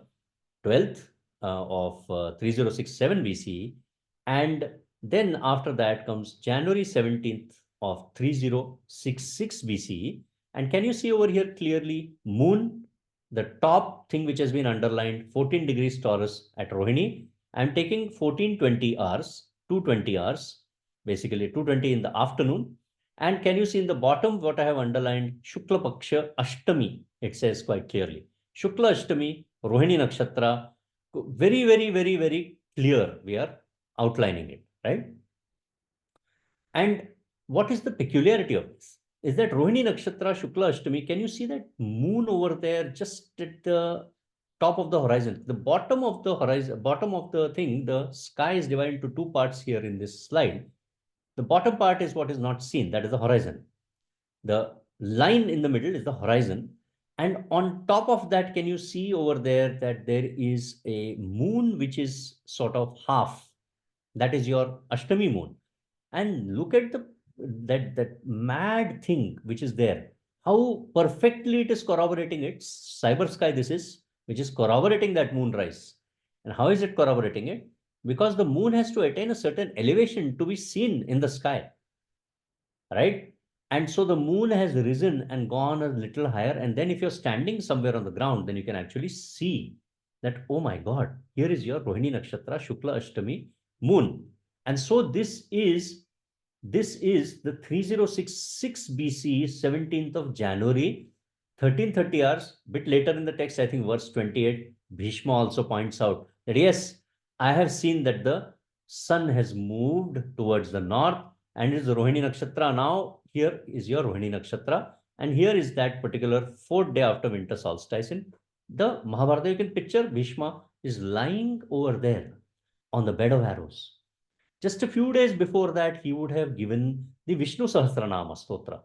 12th of 3067 BC. And then after that comes January 17th of 3066 BC. And can you see over here clearly moon, the top thing which has been underlined, 14 degrees Taurus at Rohini. I'm taking 1420 hours, 220 hours, basically 220 in the afternoon. And can you see in the bottom what I have underlined? Shukla Paksha Ashtami, it says quite clearly. Shukla Ashtami, Rohini Nakshatra, very, very, very, very clear. We are outlining it, right? And what is the peculiarity of this? Is that Rohini Nakshatra, Shukla Ashtami, can you see that moon over there just at the top of the horizon? The bottom of the horizon, bottom of the thing, the sky is divided into two parts here in this slide. The bottom part is what is not seen, that is the horizon. The line in the middle is the horizon. And on top of that, can you see over there that there is a moon which is sort of half? That is your Ashtami moon. And look at that mad thing which is there. How perfectly it is corroborating it. Cyber sky this is, which is corroborating that moonrise. And how is it corroborating it? Because the moon has to attain a certain elevation to be seen in the sky, right? And so the moon has risen and gone a little higher. And then if you're standing somewhere on the ground, then you can actually see that, oh my God, here is your Rohini Nakshatra, Shukla Ashtami moon. And so this is the 3066 BC, 17th of January, 1330 hours. Bit later in the text, I think verse 28, Bhishma also points out that yes, I have seen that the sun has moved towards the north and it is the Rohini Nakshatra. Now here is your Rohini Nakshatra, and here is that particular fourth day after winter solstice. In the Mahabharata, you can picture Bhishma is lying over there on the bed of arrows. Just a few days before that, he would have given the Vishnu Sahasranama Stotra.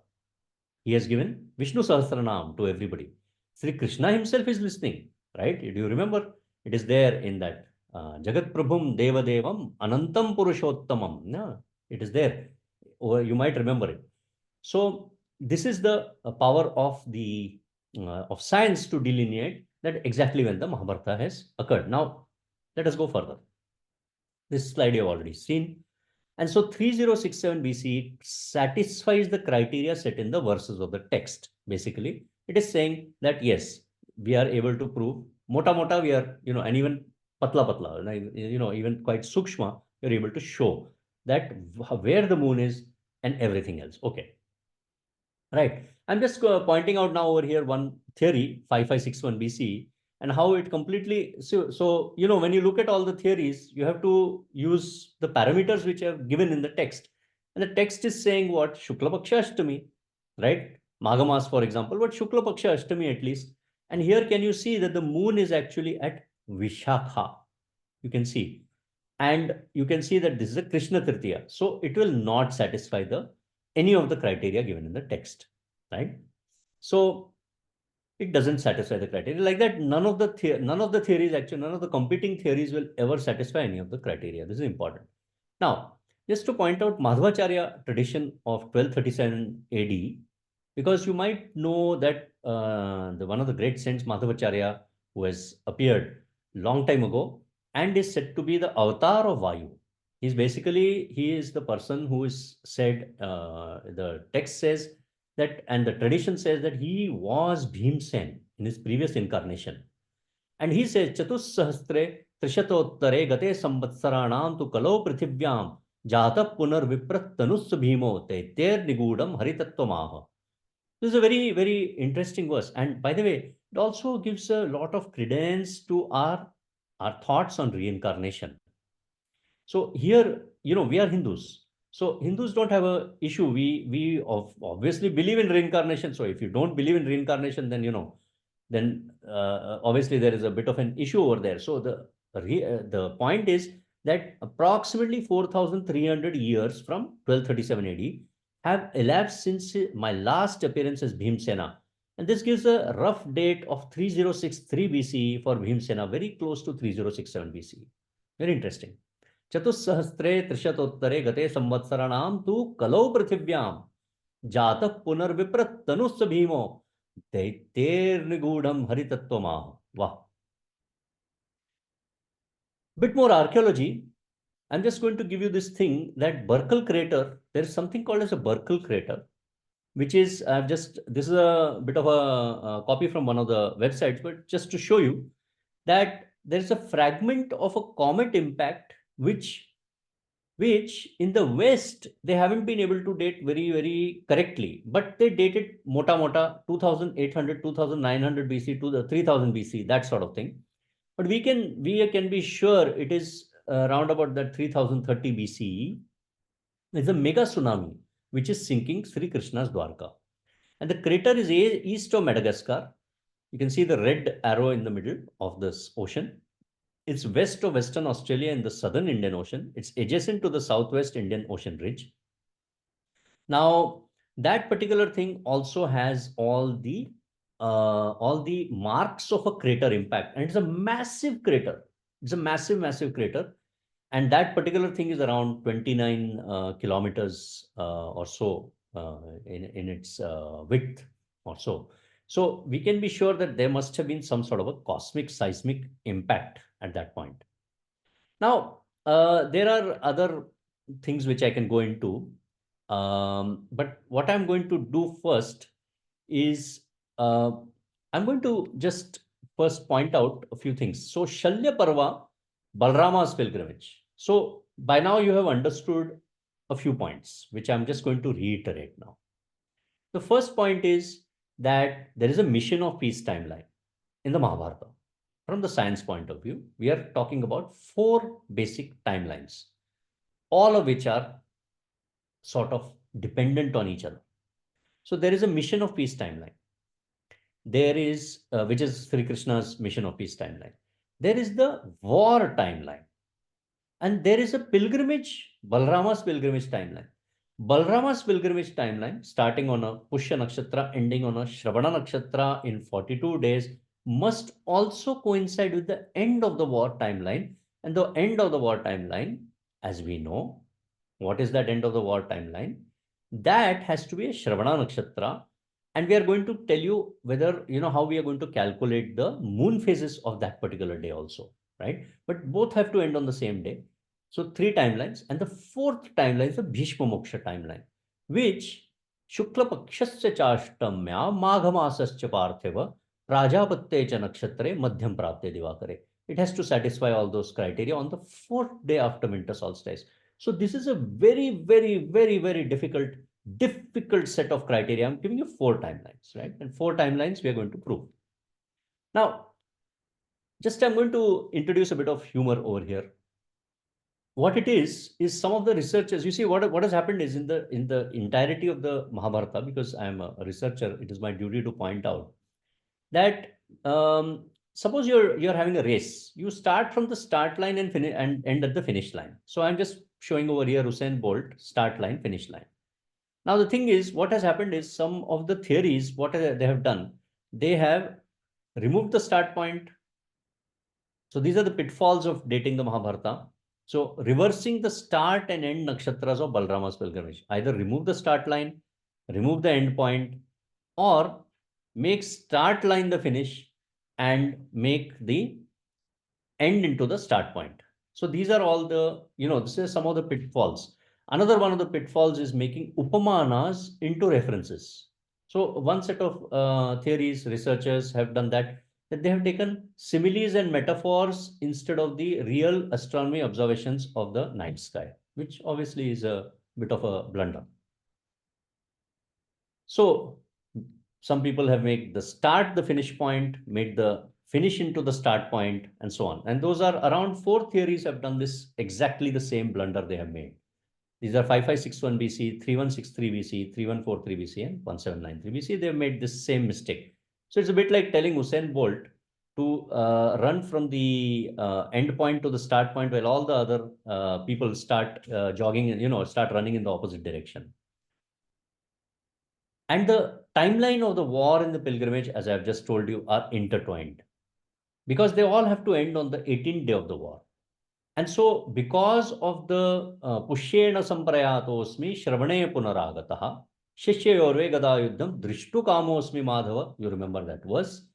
He has given Vishnu Sahasranam to everybody. Sri Krishna himself is listening, right? Do you remember? It is there in that Jagat Prabhum Deva Devam Anantam Purushottamam. No, it is there. Or you might remember it. So this is the power of the of science to delineate that exactly when the Mahabharata has occurred. Now, let us go further. This slide you have already seen. And so 3067 BC satisfies the criteria set in the verses of the text. Basically, it is saying that yes, we are able to prove mota mota, we are, and even patla patla, even quite sukshma, you're able to show that where the moon is and everything else. Okay. Right. I'm just pointing out now over here one theory, 5561 BC, and how it completely. So, when you look at all the theories, you have to use the parameters which are given in the text. And the text is saying what? Shukla Paksha Ashtami, right? Maghamas, for example, but Shukla Paksha Ashtami at least. And here, can you see that the moon is actually at Vishakha? You can see. And you can see that this is a Krishna Tritiya. So it will not satisfy any of the criteria given in the text, right? So it doesn't satisfy the criteria. Like that, none of the theories, actually, none of the competing theories will ever satisfy any of the criteria. This is important. Now, just to point out Madhvacharya tradition of 1237 AD, because you might know that the one of the great saints, Madhvacharya, who has appeared long time ago and is said to be the avatar of Vayu. He is the person who is said, the text says that, and the tradition says that he was Bhimsen in his previous incarnation. And he says, Chatussahastre Trishatottare Gate Samvatsaranam tu Kalo Prithivyam Jata Punar Viprat Tanus Bhimo Ter Nigudam Haritatvamaha. This is a very, very interesting verse. And by the way, it also gives a lot of credence to our thoughts on reincarnation. So here, we are Hindus. So Hindus don't have a issue. We obviously believe in reincarnation. So if you don't believe in reincarnation, then obviously there is a bit of an issue over there. So the point is that approximately 4,300 years from 1237 AD have elapsed since my last appearance as Bhimsena. And this gives a rough date of 3063 BCE for Bhimsena, very close to 3067 BCE. Very interesting. चतुस्सहस्रे त्रिशतोत्तरे गते संवत्सराणां तु कलौ पृथिव्यां जातः पुनर्विप्रत् तनुस्स भीमो दैत्यैर्निगूढ़ं हरितत्वमाह. Wow. Bit more archaeology. I'm just going to give you this thing that Burkle crater. There is something called as a Burkle crater, which is this is a bit of a copy from one of the websites, but just to show you that there is a fragment of a comet impact which in the West, they haven't been able to date very, very correctly, but they dated mota mota 2800, 2900 BC to the 3000 BC, that sort of thing. But we can be sure it is around about that 3030 BCE. There's a mega tsunami which is sinking Sri Krishna's Dwarka. And the crater is east of Madagascar. You can see the red arrow in the middle of this ocean. It's west of Western Australia in the southern Indian Ocean. It's adjacent to the Southwest Indian Ocean ridge. Now, that particular thing also has all the marks of a crater impact, and it's a massive crater. It's a massive, massive crater, and that particular thing is around 29 kilometers or so in its width or so. So we can be sure that there must have been some sort of a cosmic seismic impact at that point. Now, there are other things which I can go into. But what I'm going to do first is I'm going to just first point out a few things. So Shalya Parva, Balarama's pilgrimage. So by now you have understood a few points, which I'm just going to reiterate now. The first point is that there is a mission of peace timeline in the Mahabharata. From the science point of view, we are talking about 4 basic timelines, all of which are sort of dependent on each other. So there is a mission of peace timeline. There is, which is Sri Krishna's mission of peace timeline. There is the war timeline. And there is a pilgrimage, Balarama's pilgrimage timeline. Balarama's pilgrimage timeline, starting on a Pushya Nakshatra, ending on a Shravana Nakshatra in 42 days, must also coincide with the end of the war timeline. And the end of the war timeline, as we know, what is that end of the war timeline? That has to be a Shravana Nakshatra. And we are going to tell you whether, how we are going to calculate the moon phases of that particular day also, right? But both have to end on the same day. So 3 timelines. And the 4th timeline is the Bhishma Moksha timeline, which Shukla Pakshasya Chashtamya Maghamasascha Partheva Prajapatye cha Nakshatre Madhyam Prapte Divakare. It has to satisfy all those criteria on the 4th day after winter solstice. So this is a very, very, very, very difficult difficult set of criteria. I'm giving you 4 timelines, right? And 4 timelines we are going to prove. Now, just I'm going to introduce a bit of humor over here. What it is some of the researchers, you see, what has happened is in the entirety of the Mahabharata, because I am a researcher, it is my duty to point out that suppose you're having a race. You start from the start line and finish and end at the finish line. So I'm just showing over here Usain Bolt, start line, finish line. Now the thing is, what has happened is some of the theories, what they have done, they have removed the start point. So these are the pitfalls of dating the Mahabharata. So reversing the start and end nakshatras of Balarama's pilgrimage. Either remove the start line, remove the end point, or make start line the finish and make the end into the start point. So these are all the, this is some of the pitfalls. Another one of the pitfalls is making upamanas into references. So one set of theories, researchers have done that they have taken similes and metaphors instead of the real astronomy observations of the night sky, which obviously is a bit of a blunder. So some people have made the start the finish point, made the finish into the start point, and so on. And those are around 4 theories have done this exactly the same blunder they have made. These are 5561 BC, 3163 BC, 3143 BC, and 1793 BC. They have made this same mistake. So it's a bit like telling Usain Bolt to run from the end point to the start point while all the other people start jogging, start running in the opposite direction. And the timeline of the war and the pilgrimage, as I've just told you, are intertwined because they all have to end on the 18th day of the war. And so, because of the Pushyena Samprayatosmi Shravane Punaragataha, Shishyayorve Gada Yuddham Drishtu Kamosmi Madhava, you remember that verse,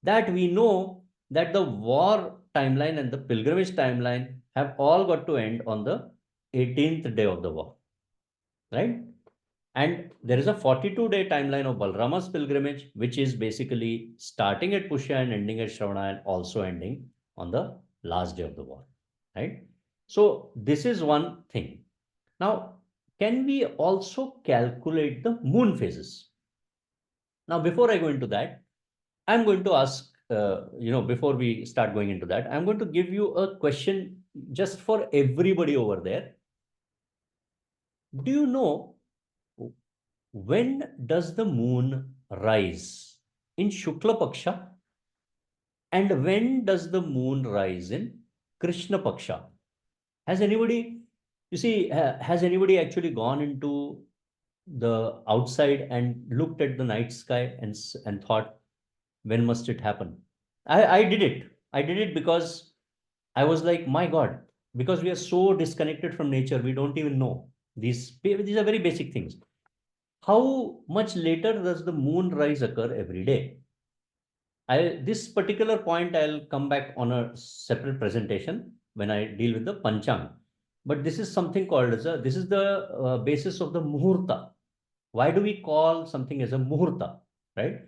that we know that the war timeline and the pilgrimage timeline have all got to end on the 18th day of the war, right? And there is a 42-day timeline of Balarama's pilgrimage, which is basically starting at Pushya and ending at Shravana and also ending on the last day of the war, right? So this is one thing. Now, can we also calculate the moon phases? Now, before I go into that, I'm going to ask, before we start going into that, I'm going to give you a question just for everybody over there. Do you know when does the moon rise in Shukla Paksha? And when does the moon rise in Krishna Paksha? Has anybody, has anybody actually gone into the outside and looked at the night sky and thought, when must it happen? I did it. I did it because I was like, my God, because we are so disconnected from nature, we don't even know. These are very basic things. How much later does the moon rise occur every day? This particular point I'll come back on a separate presentation when I deal with the Panchang. But this is something called as this is the basis of the Muhurta. Why do we call something as a Muhurta, right?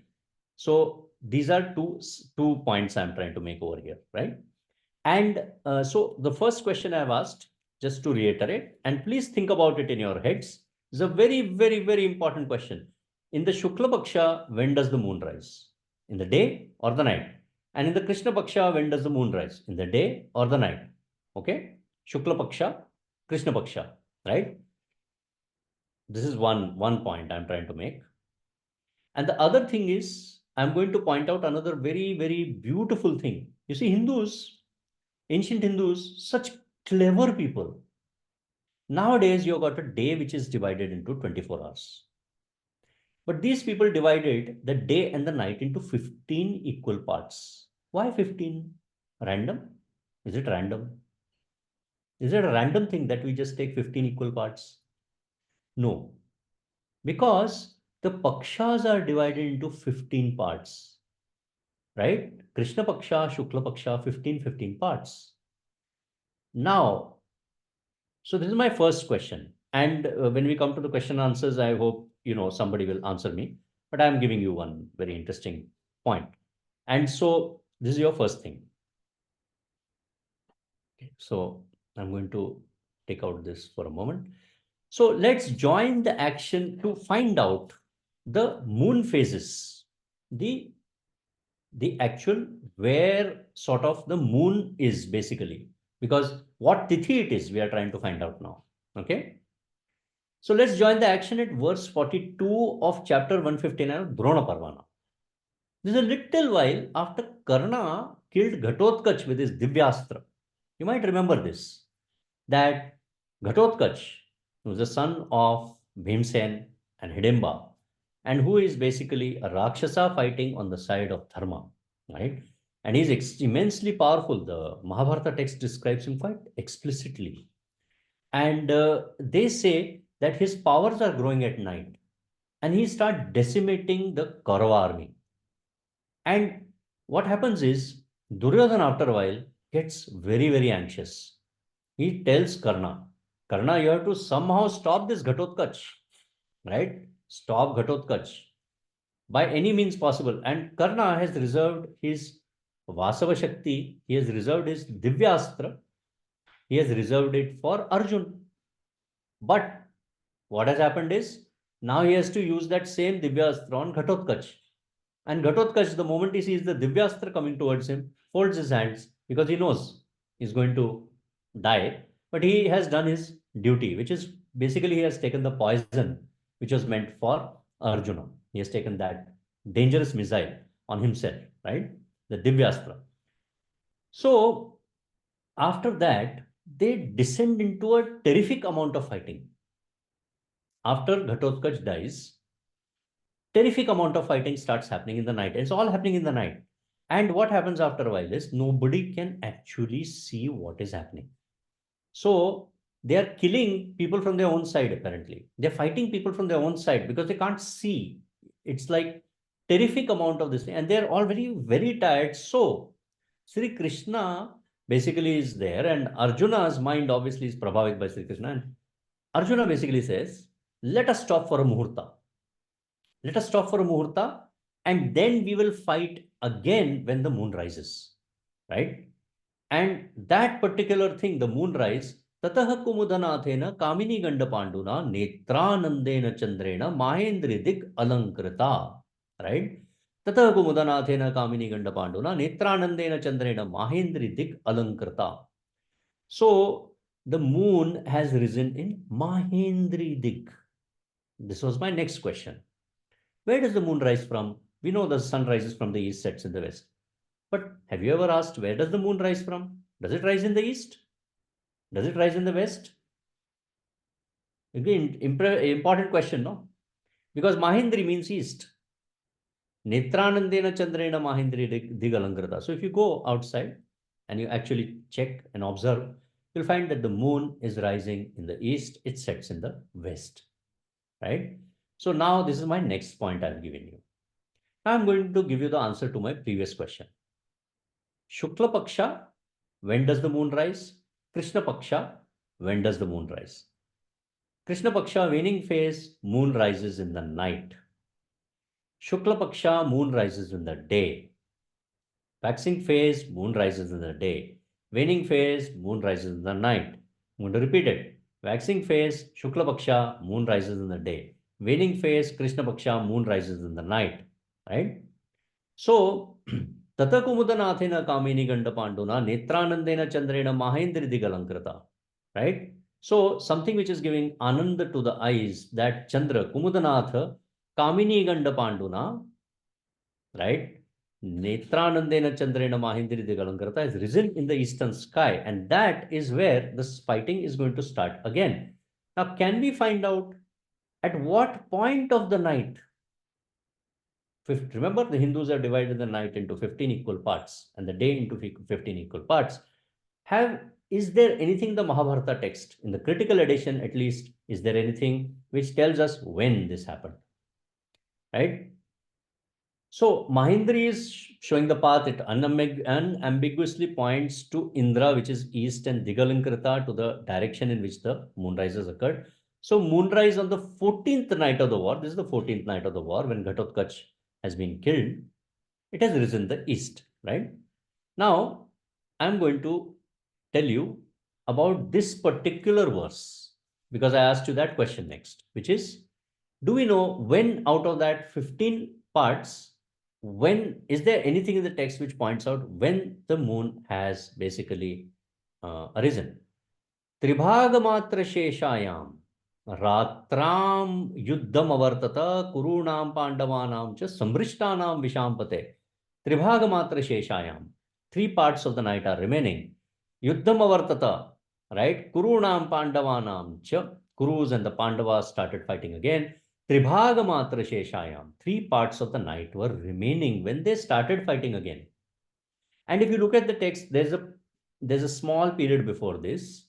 So these are two points I'm trying to make over here, right? And so the first question I've asked, just to reiterate, and please think about it in your heads, is a very, very, very important question. In the Shukla Paksha, when does the moon rise? In the day or the night? And in the Krishna Paksha, when does the moon rise? In the day or the night? Okay? Shukla Paksha, Krishna Paksha, right? This is one point I'm trying to make. And the other thing is, I'm going to point out another very, very beautiful thing. You see, ancient Hindus, such clever people. Nowadays, you've got a day which is divided into 24 hours. But these people divided the day and the night into 15 equal parts. Why 15? Random? Is it random? Is it a random thing that we just take 15 equal parts? No. Because the Pakshas are divided into 15 parts. Right? Krishna Paksha, Shukla Paksha, 15 parts. Now, so this is my first question. And when we come to the question answers, I hope, somebody will answer me. But I'm giving you one very interesting point. And so this is your first thing. Okay, so I'm going to take out this for a moment. So let's join the action to find out the moon phases, the actual where sort of the moon is basically, because what tithi it is we are trying to find out now. Okay. So let's join the action at verse 42 of chapter 159 of Drona Parvana. This is a little while after Karna killed Ghatotkach with his Divyastra. You might remember this, that Ghatotkach, who was the son of Bhimsen and Hidimba, and who is basically a Rakshasa fighting on the side of Dharma, right? And he's immensely powerful. The Mahabharata text describes him quite explicitly. And they say that his powers are growing at night. And he starts decimating the Kaurava army. And what happens is, Duryodhana after a while gets very, very anxious. He tells Karna, Karna, you have to somehow stop this Ghatotkach, right? Stop Ghatotkach by any means possible. And Karna has reserved his Vasava Shakti, he has reserved his Divyastra, he has reserved it for Arjun. But what has happened is, now he has to use that same Divyastra on Ghatotkach. And Ghatotkach, the moment he sees the Divyastra coming towards him, folds his hands because he knows he's going to die. But he has done his duty, which is basically he has taken the poison which was meant for Arjuna. He has taken that dangerous missile on himself, right? The Divyastra. So after that, they descend into a terrific amount of fighting. After Ghatotkach dies, terrific amount of fighting starts happening in the night. It's all happening in the night. And what happens after a while is nobody can actually see what is happening. So they are killing people from their own side, apparently. They're fighting people from their own side because they can't see. It's like terrific amount of this thing. And they're all very, very tired. So Sri Krishna basically is there, and Arjuna's mind obviously is prabhavit by Sri Krishna. And Arjuna basically says, let us stop for a muhurta. Let us stop for a muhurta, and then we will fight again when the moon rises, right? And that particular thing, the moonrise, tatah kumudanathena kamini ganda panduna netranandena chandrena mahendridik alankrita, right? Tatah kumudanathena kamini ganda panduna netranandena chandrena mahendridik alankrita. So the moon has risen in Mahendridik. This was my next question. Where does the moon rise from? We know the sun rises from the east, sets in the west. But have you ever asked, where does the moon rise from? Does it rise in the east? Does it rise in the west? Again, important question, no? Because Mahendri means east. Netranandena Chandrena Mahendri Digalangrata. So if you go outside and you actually check and observe, you'll find that the moon is rising in the east, it sets in the west, right? So now this is my next point I've given you. Now I'm going to give you the answer to my previous question. Shukla Paksha, when does the moon rise? Krishna Paksha, when does the moon rise? Krishna Paksha, waning phase, moon rises in the night. Shukla Paksha, moon rises in the day. Waxing phase, moon rises in the day. Waning phase, moon rises in the night. I'm going to repeat it. Waxing phase, Shukla Paksha, moon rises in the day. Waning phase, Krishna Paksha, moon rises in the night. Right? So, Tata Kumudanathena Kamini Ganda Panduna, Netranandena Chandrena Mahendri Digalankrita. Right? So, something which is giving Ananda to the eyes, that Chandra, Kumudanatha, Kamini Ganda Panduna, right? Netranandena Chandrena Mahendri Digalankrita is risen in the eastern sky, and that is where the fighting is going to start again. Now, can we find out at what point of the night? Remember, the Hindus have divided the night into 15 equal parts and the day into 15 equal parts. Is there anything in the Mahabharata text, in the critical edition at least, is there anything which tells us when this happened? Right? So Mahendri is showing the path. It unambiguously points to Indra, which is east, and Digalankrita to the direction in which the moonrises occurred. So moonrise on the 14th night of the war, this is the 14th night of the war when Ghatotkach has been killed, it has risen the east, right? Now, I'm going to tell you about this particular verse. because I asked you that question next, which is, do we know when out of that 15 parts, when is there anything in the text which points out when the moon has basically arisen? Tribhagamatra sheshayam ratram yuddham avartata kurunam pandavanam cha sambrishtanam vishampate. Tribhagamatra sheshayam. 3 parts of the night are remaining. Yuddham avartata, right? Kurunam pandavanam cha. Kurus and the Pandavas started fighting again. Tribhagamatra sheshayam. 3 parts of the night were remaining when they started fighting again. And if you look at the text, there's a small period before this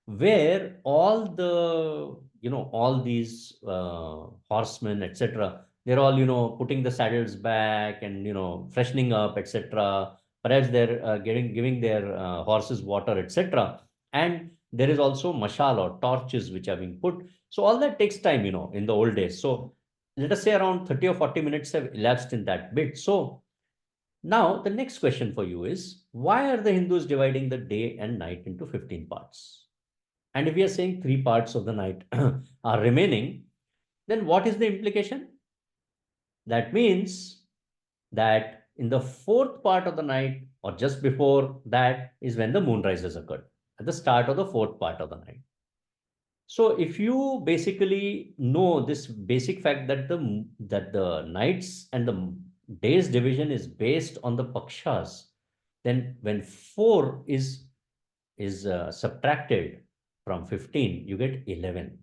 where all the, all these horsemen, etc., they're all, putting the saddles back and, freshening up, etc. Perhaps they're giving their horses water, etc. And there is also mashal or torches which are being put. So all that takes time, in the old days. So let us say around 30 or 40 minutes have elapsed in that bit. So now the next question for you is, why are the Hindus dividing the day and night into 15 parts? And if we are saying 3 parts of the night are remaining, then what is the implication? That means that in the 4th part of the night, or just before that, is when the moonrise has occurred, at the start of the 4th part of the night. So if you basically know this basic fact that the nights and the days division is based on the pakshas, then when 4 is subtracted from 15, you get 11.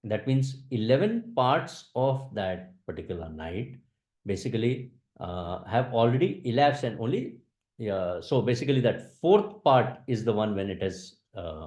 That means 11 parts of that particular night basically have already elapsed, and only so basically that 4th part is the one when it has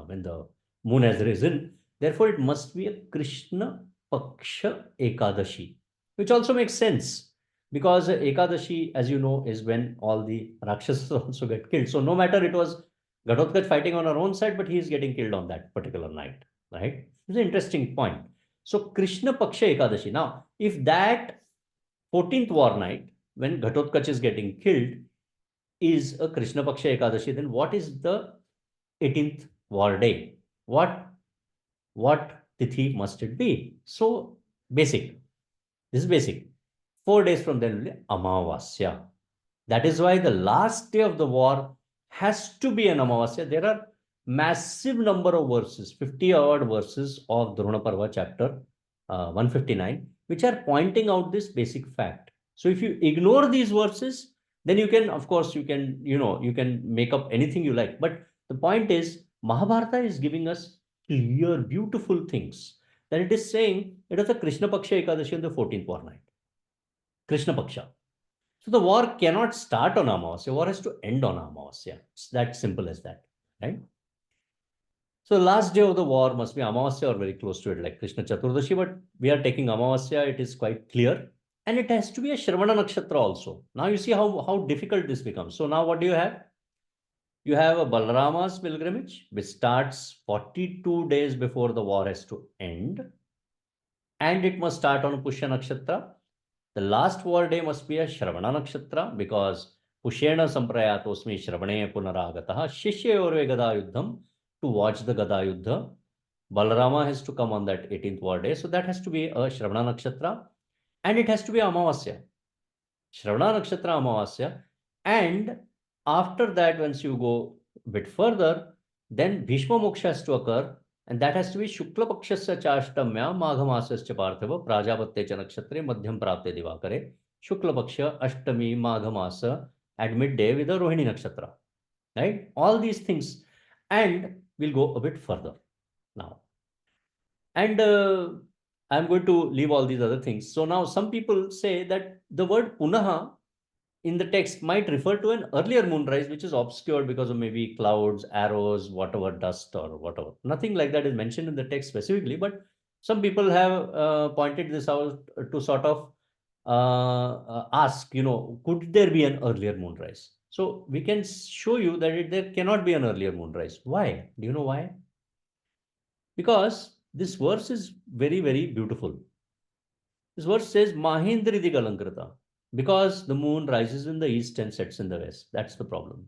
when the moon has risen. Therefore, it must be a Krishna Paksha Ekadashi, which also makes sense because Ekadashi, as you know, is when all the Rakshasas also get killed. So no matter it was Ghatotkacha fighting on our own side, but he is getting killed on that particular night, right? It's an interesting point. So Krishna Paksha Ekadashi. Now, if that 14th war night, when Ghatotkacha is getting killed, is a Krishna Paksha Ekadashi, then what is the 18th war day? What tithi must it be? So basic. This is basic. 4 days from then will be Amavasya. That is why the last day of the war has to be an Amavasya. There are massive number of verses, 50 odd verses of Drona Parva chapter 159, which are pointing out this basic fact. So if you ignore these verses, then you can, of course, you can make up anything you like. But the point is, Mahabharata is giving us clear, beautiful things. That it is saying it was a Krishna Paksha Ekadashi on the 14th war night. Krishna Paksha. So the war cannot start on Amavasya. War has to end on Amavasya. It's that simple as that, right? So the last day of the war must be Amavasya or very close to it, like Krishna Chaturdashi. But we are taking Amavasya. It is quite clear. And it has to be a Shravana Nakshatra also. Now you see how difficult this becomes. So now what do you have? You have a Balarama's pilgrimage, which starts 42 days before the war has to end. And it must start on Pushya Nakshatra. The last war day must be a Shravana Nakshatra, because Pushyena Samprayatosmi Shravane Punaragataha Shishya Orve Gada Yuddham, to watch the Gada Yuddha. Balarama has to come on that 18th war day. So that has to be a Shravana Nakshatra. And it has to be Amavasya. Shravana Nakshatra Amavasya. And after that, once you go a bit further, then Bhishma Moksha has to occur. And that has to be Shukla Pakshasya Chashtamya Maghamasascha Parthava Prajapatya Nakshatre Madhyam Prapte Divakare. Shukla Paksha Ashtami Maghamasa at midday with a Rohini Nakshatra. Right? All these things. And we'll go a bit further now. And I'm going to leave all these other things. So now some people say that the word Punaha in the text might refer to an earlier moonrise, which is obscured because of maybe clouds, arrows, whatever, dust or whatever. Nothing like that is mentioned in the text specifically, but some people have pointed this out to sort of ask, could there be an earlier moonrise? So we can show you that there cannot be an earlier moonrise. Why? Do you know why? Because this verse is very, very beautiful. This verse says Mahindridi Galankrita, because the moon rises in the east and sets in the west. That's the problem.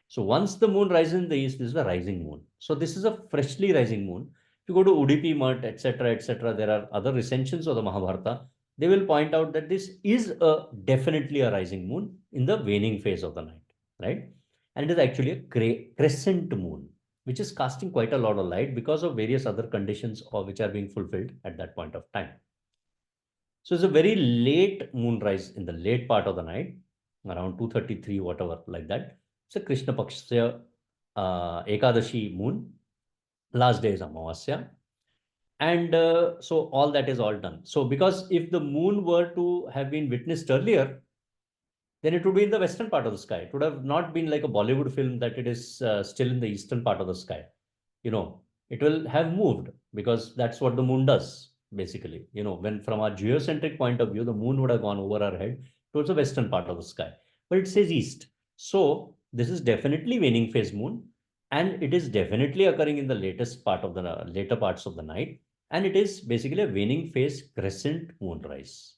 So once the moon rises in the east, this is the rising moon. So this is a freshly rising moon. you go to Udupi Mutt, etc., there are other recensions of the Mahabharata. They will point out that this is definitely a rising moon in the waning phase of the night, right? And it is actually a crescent moon, which is casting quite a lot of light because of various other conditions which are being fulfilled at that point of time. So it's a very late moonrise in the late part of the night, around 2:33, whatever, like that. It's a Krishna Paksha Ekadashi moon. Last day is Amavasya. And so all that is all done. So because if the moon were to have been witnessed earlier, then it would be in the western part of the sky. It would have not been like a Bollywood film that it is still in the eastern part of the sky. It will have moved because that's what the moon does, basically. When from our geocentric point of view, the moon would have gone over our head towards the western part of the sky. But it says east. So this is definitely waning phase moon. And it is definitely occurring in the later parts of the night. And it is basically a waning phase crescent moonrise.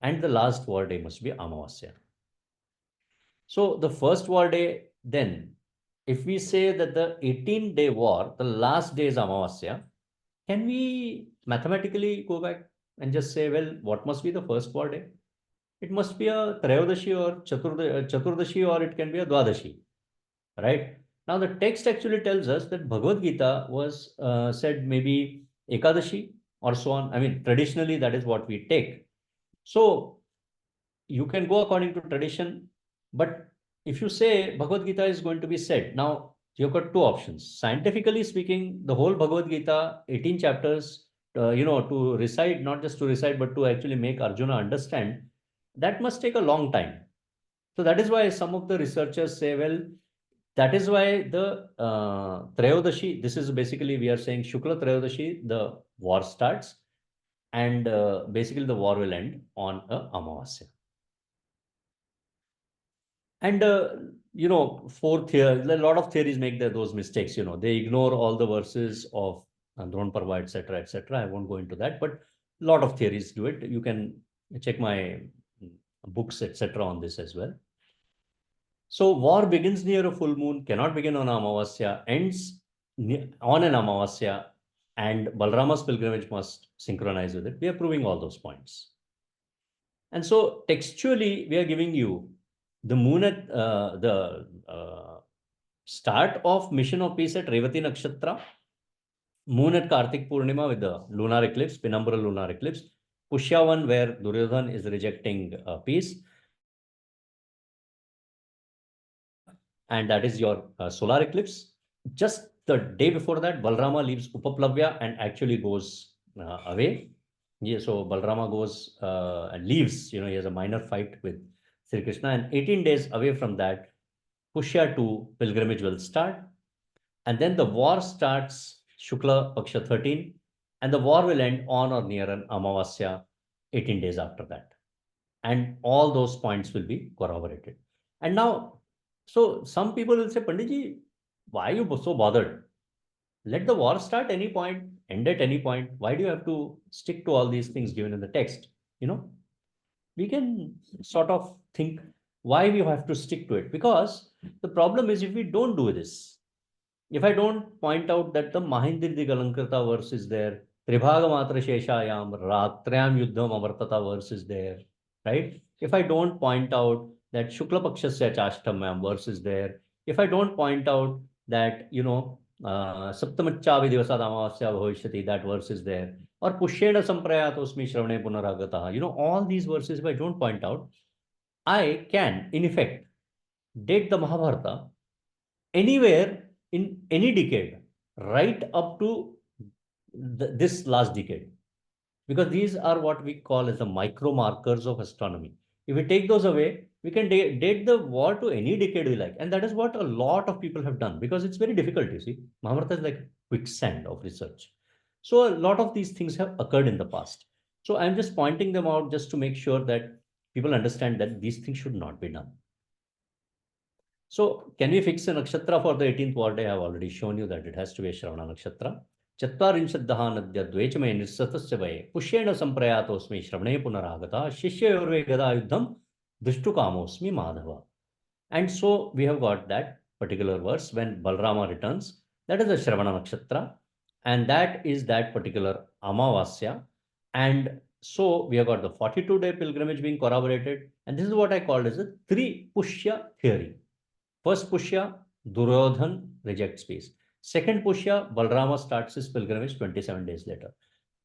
And the last war day must be Amavasya. So the first war day, then, if we say that the 18-day war, the last day is Amavasya, can we mathematically go back and just say, well, what must be the first war day? It must be a Trayodashi or Chaturdashi, or it can be a Dwadashi, right? Now the text actually tells us that Bhagavad Gita was said maybe Ekadashi or so on. I mean, traditionally, that is what we take. So you can go according to tradition, but if you say Bhagavad Gita is going to be said, now you've got two options. Scientifically speaking, the whole Bhagavad Gita, 18 chapters, to recite, not just to recite, but to actually make Arjuna understand, that must take a long time. So that is why some of the researchers say, well, that is why the Trayodashi, this is basically, we are saying Shukla Trayodashi, the war starts, and basically the war will end on Amavasya. And, fourth here, a lot of theories make those mistakes, they ignore all the verses of Andron Parva, etc., etc. I won't go into that, but a lot of theories do it. You can check my books, etc. on this as well. So war begins near a full moon, cannot begin on Amavasya, ends on an Amavasya, and Balarama's pilgrimage must synchronize with it. We are proving all those points. And so textually, we are giving you the moon at the start of mission of peace at Revati Nakshatra, moon at Kartik Purnima with the lunar eclipse, penumbral lunar eclipse, Pushya 1 where Duryodhan is rejecting peace, and that is your solar eclipse. Just the day before that, Balarama leaves Upaplavya and actually goes away. Yeah, so Balarama goes and leaves, he has a minor fight with Sri Krishna, and 18 days away from that, Pushya 2 pilgrimage will start. And then the war starts Shukla Paksha 13, and the war will end on or near an Amavasya 18 days after that. And all those points will be corroborated. And now, so some people will say, Panditji, why are you so bothered? Let the war start any point, end at any point. Why do you have to stick to all these things given in the text? We can sort of think why we have to stick to it. Because the problem is if we don't do this, if I don't point out that the Mahindri Galankrita verse is there, Tribhaga Matra Sheshayam, Ratrayam Yuddham Avartata verse is there, right? If I don't point out that Shukla Pakshasya Chashtamyam verse is there, if I don't point out that, Saptamacha Vidivasad Amavasya Bhavishyati, that verse is there, or Pushena Samprayatosmi Shravane Punaragata, all these verses, if I don't point out, I can, in effect, date the Mahabharata anywhere in any decade, right up to this last decade. Because these are what we call as the micro markers of astronomy. If we take those away, we can date the war to any decade we like. And that is what a lot of people have done, because it's very difficult, you see. Mahabharata is like quicksand of research. So a lot of these things have occurred in the past. So I'm just pointing them out just to make sure that people understand that these things should not be done. So can we fix a nakshatra for the 18th war day? I have already shown you that it has to be a Shravana nakshatra. Chatvarinshaddaha nadya dvechame nirsatasya vaye pushena samprayatosmi shravane punaragata shishyayorve gada yuddham dushtukamosmi madhava. And so we have got that particular verse when Balarama returns. That is the Shravana nakshatra. and that is that particular Amavasya. And so we have got the 42-day pilgrimage being corroborated, and this is what I called as the three Pushya theory. First Pushya, Duryodhan rejects peace. Second Pushya, Balarama starts his pilgrimage 27 days later.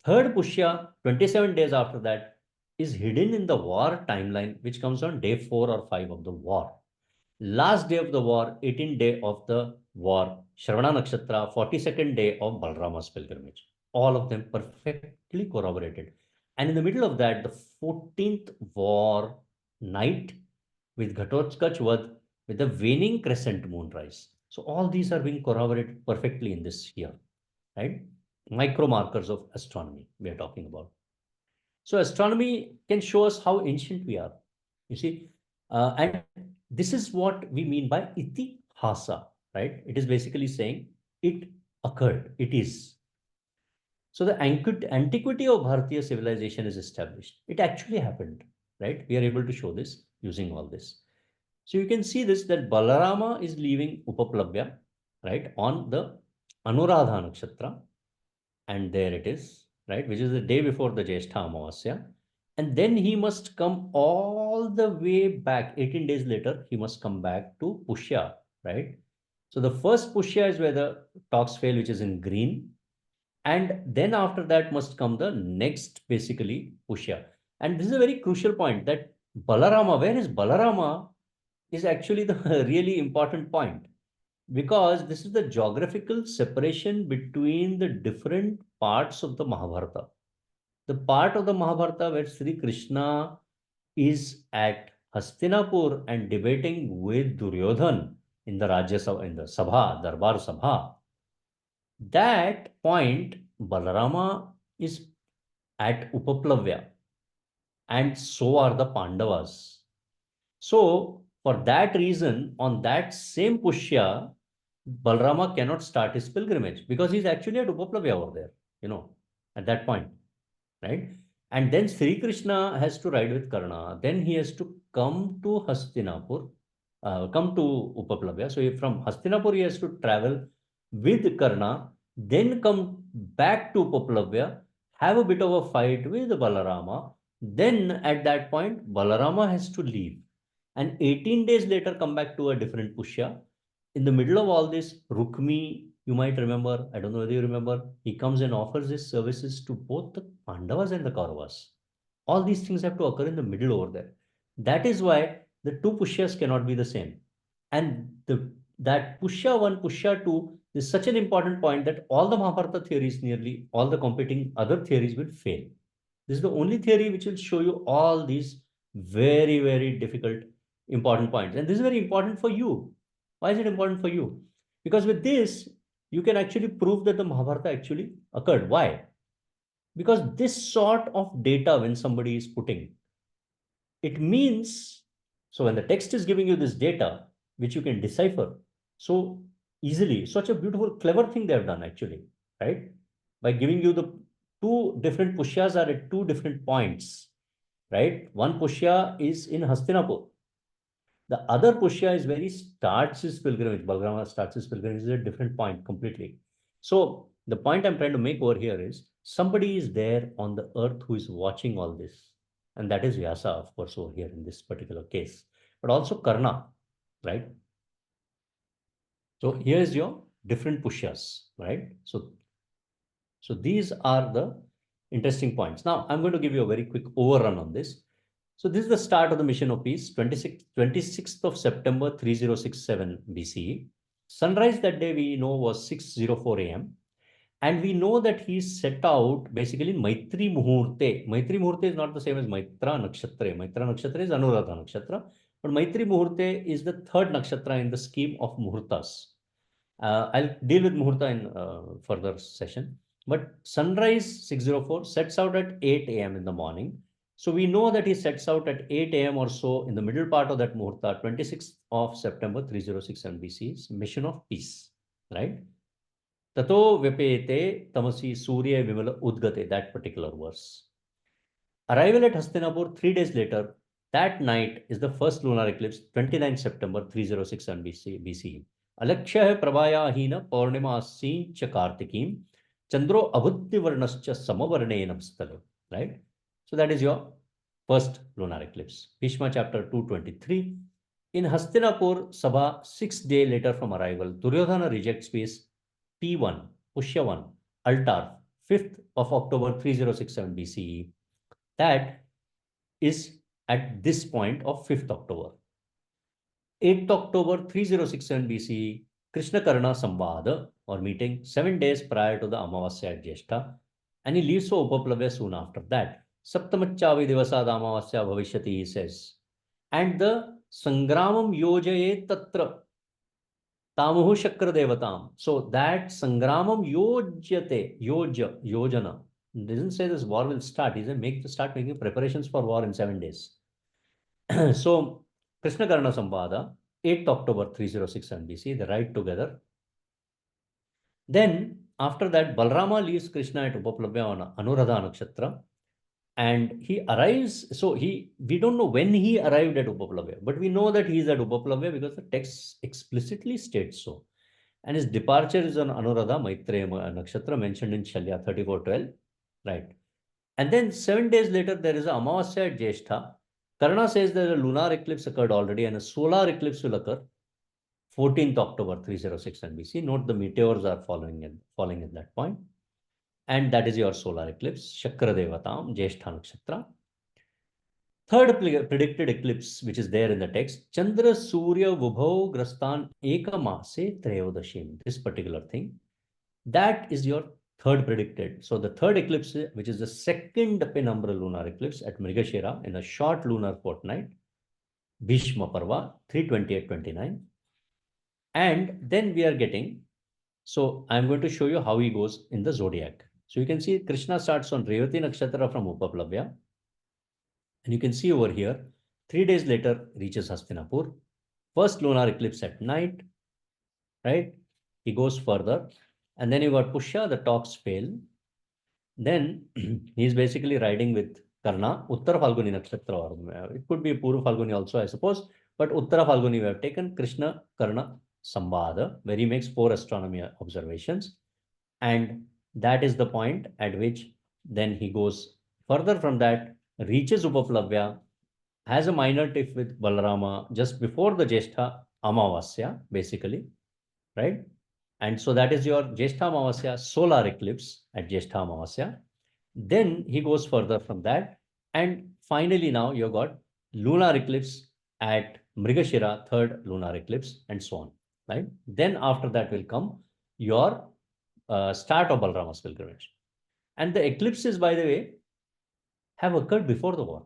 Third Pushya, 27 days after that, is hidden in the war timeline, which comes on day 4 or 5 of the war. Last day of the war, 18th day of the war, Shravana Nakshatra, 42nd day of Balarama's pilgrimage. All of them perfectly corroborated. And in the middle of that, the 14th war night with Ghatotkacha Vad, with the waning crescent moonrise. So all these are being corroborated perfectly in this year, right? Micro markers of astronomy we are talking about. So astronomy can show us how ancient we are. You see, and this is what we mean by itihasa, right? It is basically saying it occurred, it is. So the antiquity of Bharatiya civilization is established. It actually happened, right? We are able to show this using all this. So you can see this, that Balarama is leaving Upaplavya, right, on the Anuradha Nakshatra. And there it is, right, which is the day before the Jyeshtha Amavasya. And then he must come all the way back. 18 days later, he must come back to Pushya, right? So the first Pushya is where the talks fail, which is in green. And then after that must come the next, basically, Pushya. And this is a very crucial point, that Balarama, where is Balarama, is actually the really important point, because this is the geographical separation between the different parts of the Mahabharata. The part of the Mahabharata where Sri Krishna is at Hastinapur and debating with Duryodhan in the Rajya Sabha, in the Sabha, Darbar Sabha. That point, Balarama is at Upaplavya, and so are the Pandavas. So, for that reason, on that same Pushya, Balarama cannot start his pilgrimage because he's actually at Upaplavya over there, at that point, right? And then Sri Krishna has to ride with Karna. Then he has to come to Hastinapur, come to Upaplavya. So from Hastinapur, he has to travel with Karna, then come back to Upaplavya, have a bit of a fight with Balarama. Then at that point, Balarama has to leave. And 18 days later, come back to a different Pushya. In the middle of all this, Rukmi, you might remember, I don't know whether you remember, he comes and offers his services to both the Pandavas and the Kauravas. All these things have to occur in the middle over there. That is why the two Pushyas cannot be the same. And that Pushya 1, Pushya 2 is such an important point that all the Mahabharata theories, nearly all the competing other theories, will fail. This is the only theory which will show you all these very, very difficult, important points. And this is very important for you. Why is it important for you? Because with this, you can actually prove that the Mahabharata actually occurred. Why? Because this sort of data, when somebody is putting, it means, so when the text is giving you this data, which you can decipher so easily, such a beautiful, clever thing they have done actually, right? By giving you the two different Pushyas are at two different points, right? One Pushya is in Hastinapur. The other Pushya is where he starts his pilgrimage. Balarama starts his pilgrimage is a different point completely. So the point I'm trying to make over here is somebody is there on the earth who is watching all this. And that is Vyasa, of course, over here in this particular case. But also Karna, right? So here is your different Pushyas, right? So these are the interesting points. Now I'm going to give you a very quick overrun on this. So this is the start of the mission of peace, 26th of September 3067 BCE. Sunrise that day we know was 6:04 a.m. And we know that he set out basically in Maitri Muhurte. Maitri Muhurte is not the same as Maitra Nakshatra. Maitra Nakshatra is Anuradha Nakshatra. But Maitri Muhurte is the third nakshatra in the scheme of Muhurtas. I'll deal with Muhurta in further session. But sunrise 6:04 sets out at 8 a.m. in the morning. So we know that he sets out at 8 a.m. or so in the middle part of that Muhurta, 26th of September 3067 BC, mission of peace, right? Tato Vyapete Tamasi Surya Vimala Udgate, that particular verse. Arrival at Hastinapur 3 days later, that night is the first lunar eclipse, 29 September 3067 BCE. Alakshya Prabhaya Hina Purnima Asin Chakartikim Chandro abhutti varnascha samavarnenam stalo. Right? So that is your first lunar eclipse. Bhishma chapter 223. In Hastinapur Sabha, 6 days later from arrival, Duryodhana rejects peace P1, Pushya 1, Altar, 5th of October 3067 BCE. That is at this point of 5th October. 8th October 3067 BCE, Krishna Karna Samvada or meeting 7 days prior to the Amavasya at Jyeshtha, and he leaves for Upaplavya soon after that. Saptamachavi Divasad Amavasya Bhavishyati, he says. And the Sangramam Yojaye Tatra Tamuhu Shakra Devatam. So that Sangramam Yojyate, Yojana. Doesn't say this war will start. He said start making preparations for war in 7 days. So Krishna Karna Samvada, 8th October 3067 BC, they ride together. Then after that, Balarama leaves Krishna at Upaplavya on Anuradha Nakshatra, and he arrives. So we don't know when he arrived at Upaplavya, but we know that he is at Upaplavya because the text explicitly states so. And his departure is on Anuradha Maitreya Nakshatra mentioned in Shalya 34:12, right? And then 7 days later, there is a Amavasya at Jyeshtha. Karna says that a lunar eclipse occurred already and a solar eclipse will occur 14th October 3069 BC. Note the meteors are falling at that point. And that is your solar eclipse, Shakra Devatam, Jyeshtha Nakshatra. Third predicted eclipse, which is there in the text, Chandra Surya Vubhav Grastan Ekamase Trayodashim. This particular thing, that is your third predicted. So the third eclipse, which is the second penumbral lunar eclipse at Mrigashira in a short lunar fortnight, Bhishma Parva, 328-29. And then we are getting, so I'm going to show you how he goes in the zodiac. So you can see Krishna starts on Revati Nakshatra from Upaplavya. And you can see over here, 3 days later reaches Hastinapur. First lunar eclipse at night, right? He goes further. And then you got Pushya, the talks fail. Then he's basically riding with Karna, Uttara Falguni Nakshatra, or it could be Purva Falguni also, I suppose. But Uttara Falguni, we have taken Krishna Karna Sambhada, where he makes 4 astronomy observations. And that is the point at which then he goes further from that, reaches Upaplavya, has a minor tiff with Balarama just before the Jyeshtha Amavasya, basically, right? And so that is your Jyeshtha Amavasya solar eclipse at Jyeshtha Amavasya. Then he goes further from that. And finally, now you've got lunar eclipse at Mrigashira, third lunar eclipse, and so on, right? Then after that will come your start of Balarama's pilgrimage. And the eclipses, by the way, have occurred before the war,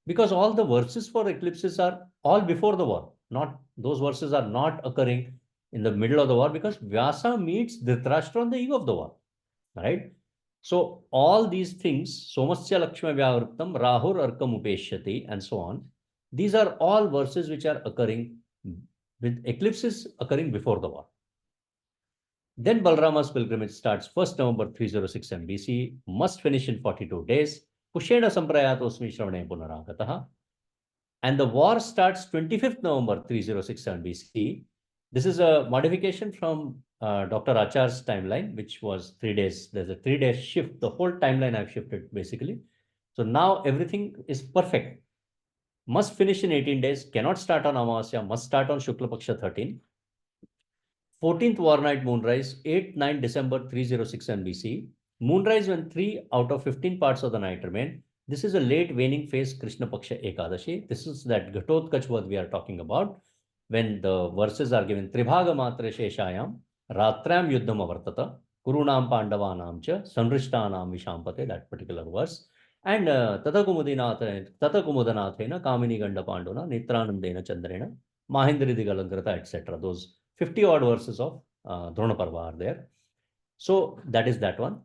because all the verses for eclipses are all before the war. Not those verses are not occurring in the middle of the war, because Vyasa meets Dhritarashtra on the eve of the war, right? So all these things, Somasya Lakshma Vyavrittam, Rahur Arkam Upeshyati, and so on, these are all verses which are occurring with eclipses occurring before the war. Then Balarama's pilgrimage starts 1st November 3067 BC, must finish in 42 days. Pushena Samprayatosmi Shravane Punaragataha. And the war starts 25th November 3067 BC. This is a modification from Dr. Achar's timeline, which was 3 days. There's a 3-day shift. The whole timeline I've shifted, basically. So now everything is perfect. Must finish in 18 days, cannot start on Amavasya, must start on Shukla Paksha 13. 14th war night moonrise, 8-9 December 3067 BC. Moonrise when 3 out of 15 parts of the night remain. This is a late waning phase, Krishna Paksha Ekadashi. This is that Ghatotkach what we are talking about, when the verses are given. Tribhaga Matra Sheshayam, Ratram Yuddham Avartata, Kurunam Pandavanam Cha, Sanrishtanam Vishampate, that particular verse. And Tata Kumudanathena, Kamini Ganda Panduna, Nitranandena Chandrena, Mahindri Digalangrata, etc. Those 50 odd verses of Drona Parva are there. So that is that one.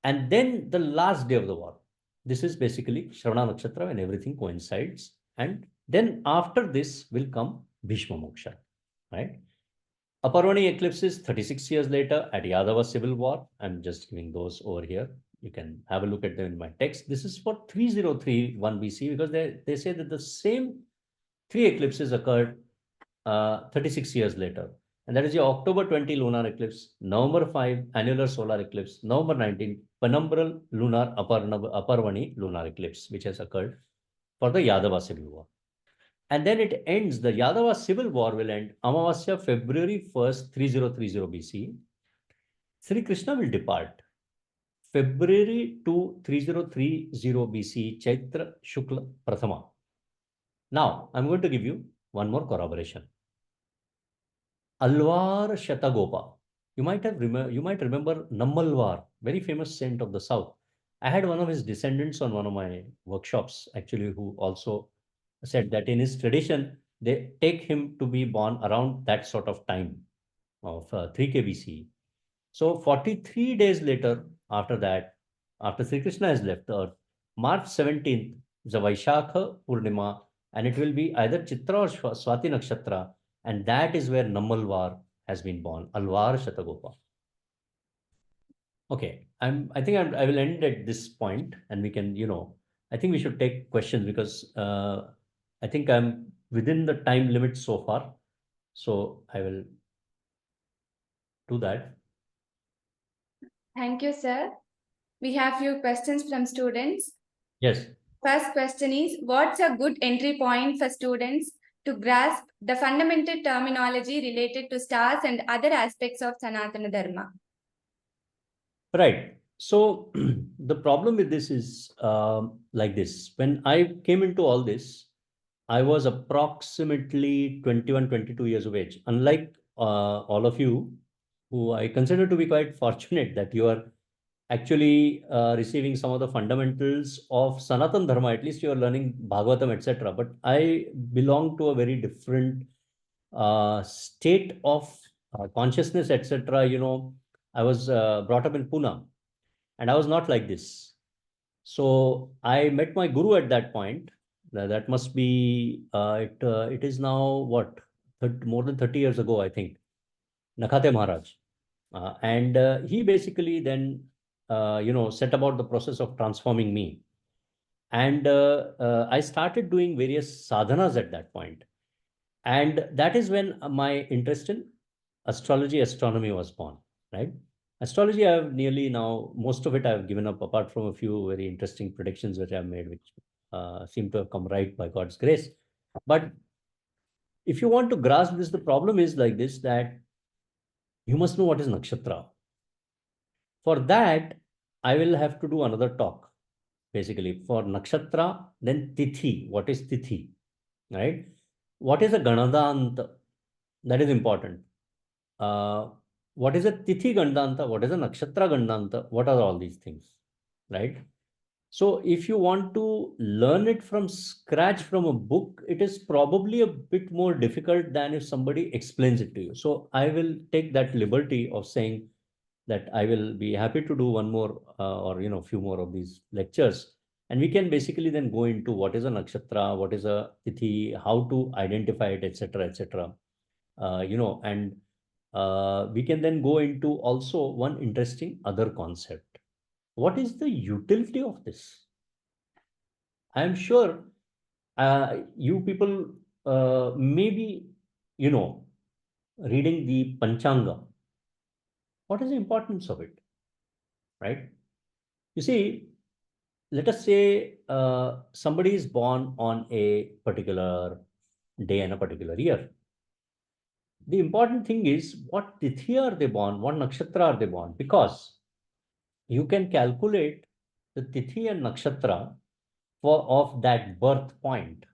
And then the last day of the war. This is basically Shravana Nakshatra, when everything coincides. And then after this will come Bhishma Moksha, right? Aparvani eclipses 36 years later at Yadava Civil War. I'm just giving those over here. You can have a look at them in my text. This is for 3031 BC, because they say that the same 3 eclipses occurred 36 years later. And that is the October 20 lunar eclipse, November 5 annular solar eclipse, November 19 penumbral lunar Aparvani lunar eclipse, which has occurred for the Yadava Civil War. And then it ends, the Yadava Civil War will end Amavasya February 1st, 3030 BC. Sri Krishna will depart February 2, 3030 BC, Chaitra Shukla Prathama. Now, I'm going to give you one more corroboration. Alvar Shatagopa. You might remember Nammalvar, very famous saint of the south. I had one of his descendants on one of my workshops, actually, who also said that in his tradition, they take him to be born around that sort of time of 3K BC. So 43 days later, after that, after Sri Krishna has left the earth, March 17th is a Vaishakha Purnima, and it will be either Chitra or Swati Nakshatra, and that is where Nammalvar has been born, Alvar Shatagopa. Okay, I will end at this point, and we can, I think we should take questions because I think I'm within the time limit so far. So I will do that. Thank you, sir. We have few questions from students. Yes. First question is, what's a good entry point for students to grasp the fundamental terminology related to stars and other aspects of Sanatana Dharma? Right. So the problem with this is like this. When I came into all this, I was approximately 21, 22 years of age. Unlike all of you, who I consider to be quite fortunate that you are actually receiving some of the fundamentals of Sanatan Dharma. At least you are learning Bhagavatam, etc. But I belong to a very different state of consciousness, etc. I was brought up in Pune, and I was not like this. So I met my guru at that point. That must be it is now what, more than 30 years ago, I think. Nakhate Maharaj. And he basically then set about the process of transforming me. And I started doing various sadhanas at that point. And that is when my interest in astrology, astronomy was born, right? Astrology, I have nearly now, most of it I've given up, apart from a few very interesting predictions which I've made, which seem to have come right by God's grace. But if you want to grasp this, the problem is like this, that you must know what is nakshatra. For that, I will have to do another talk, basically. For nakshatra, then tithi. What is tithi, right? What is a ganadanta? That is important. What is a tithi gandanta? What is a nakshatra gandanta? What are all these things, right? So if you want to learn it from scratch from a book, it is probably a bit more difficult than if somebody explains it to you. So I will take that liberty of saying that I will be happy to do one more or few more of these lectures, and we can basically then go into what is a nakshatra, what is a tithi, how to identify it, etc., etc. And we can then go into also one interesting other concept. What is the utility of this? I am sure you people maybe, reading the Panchanga. What is the importance of it, right? You see, let us say somebody is born on a particular day and a particular year. The important thing is what tithi are they born, what nakshatra are they born, because you can calculate the tithi and nakshatra of that birth point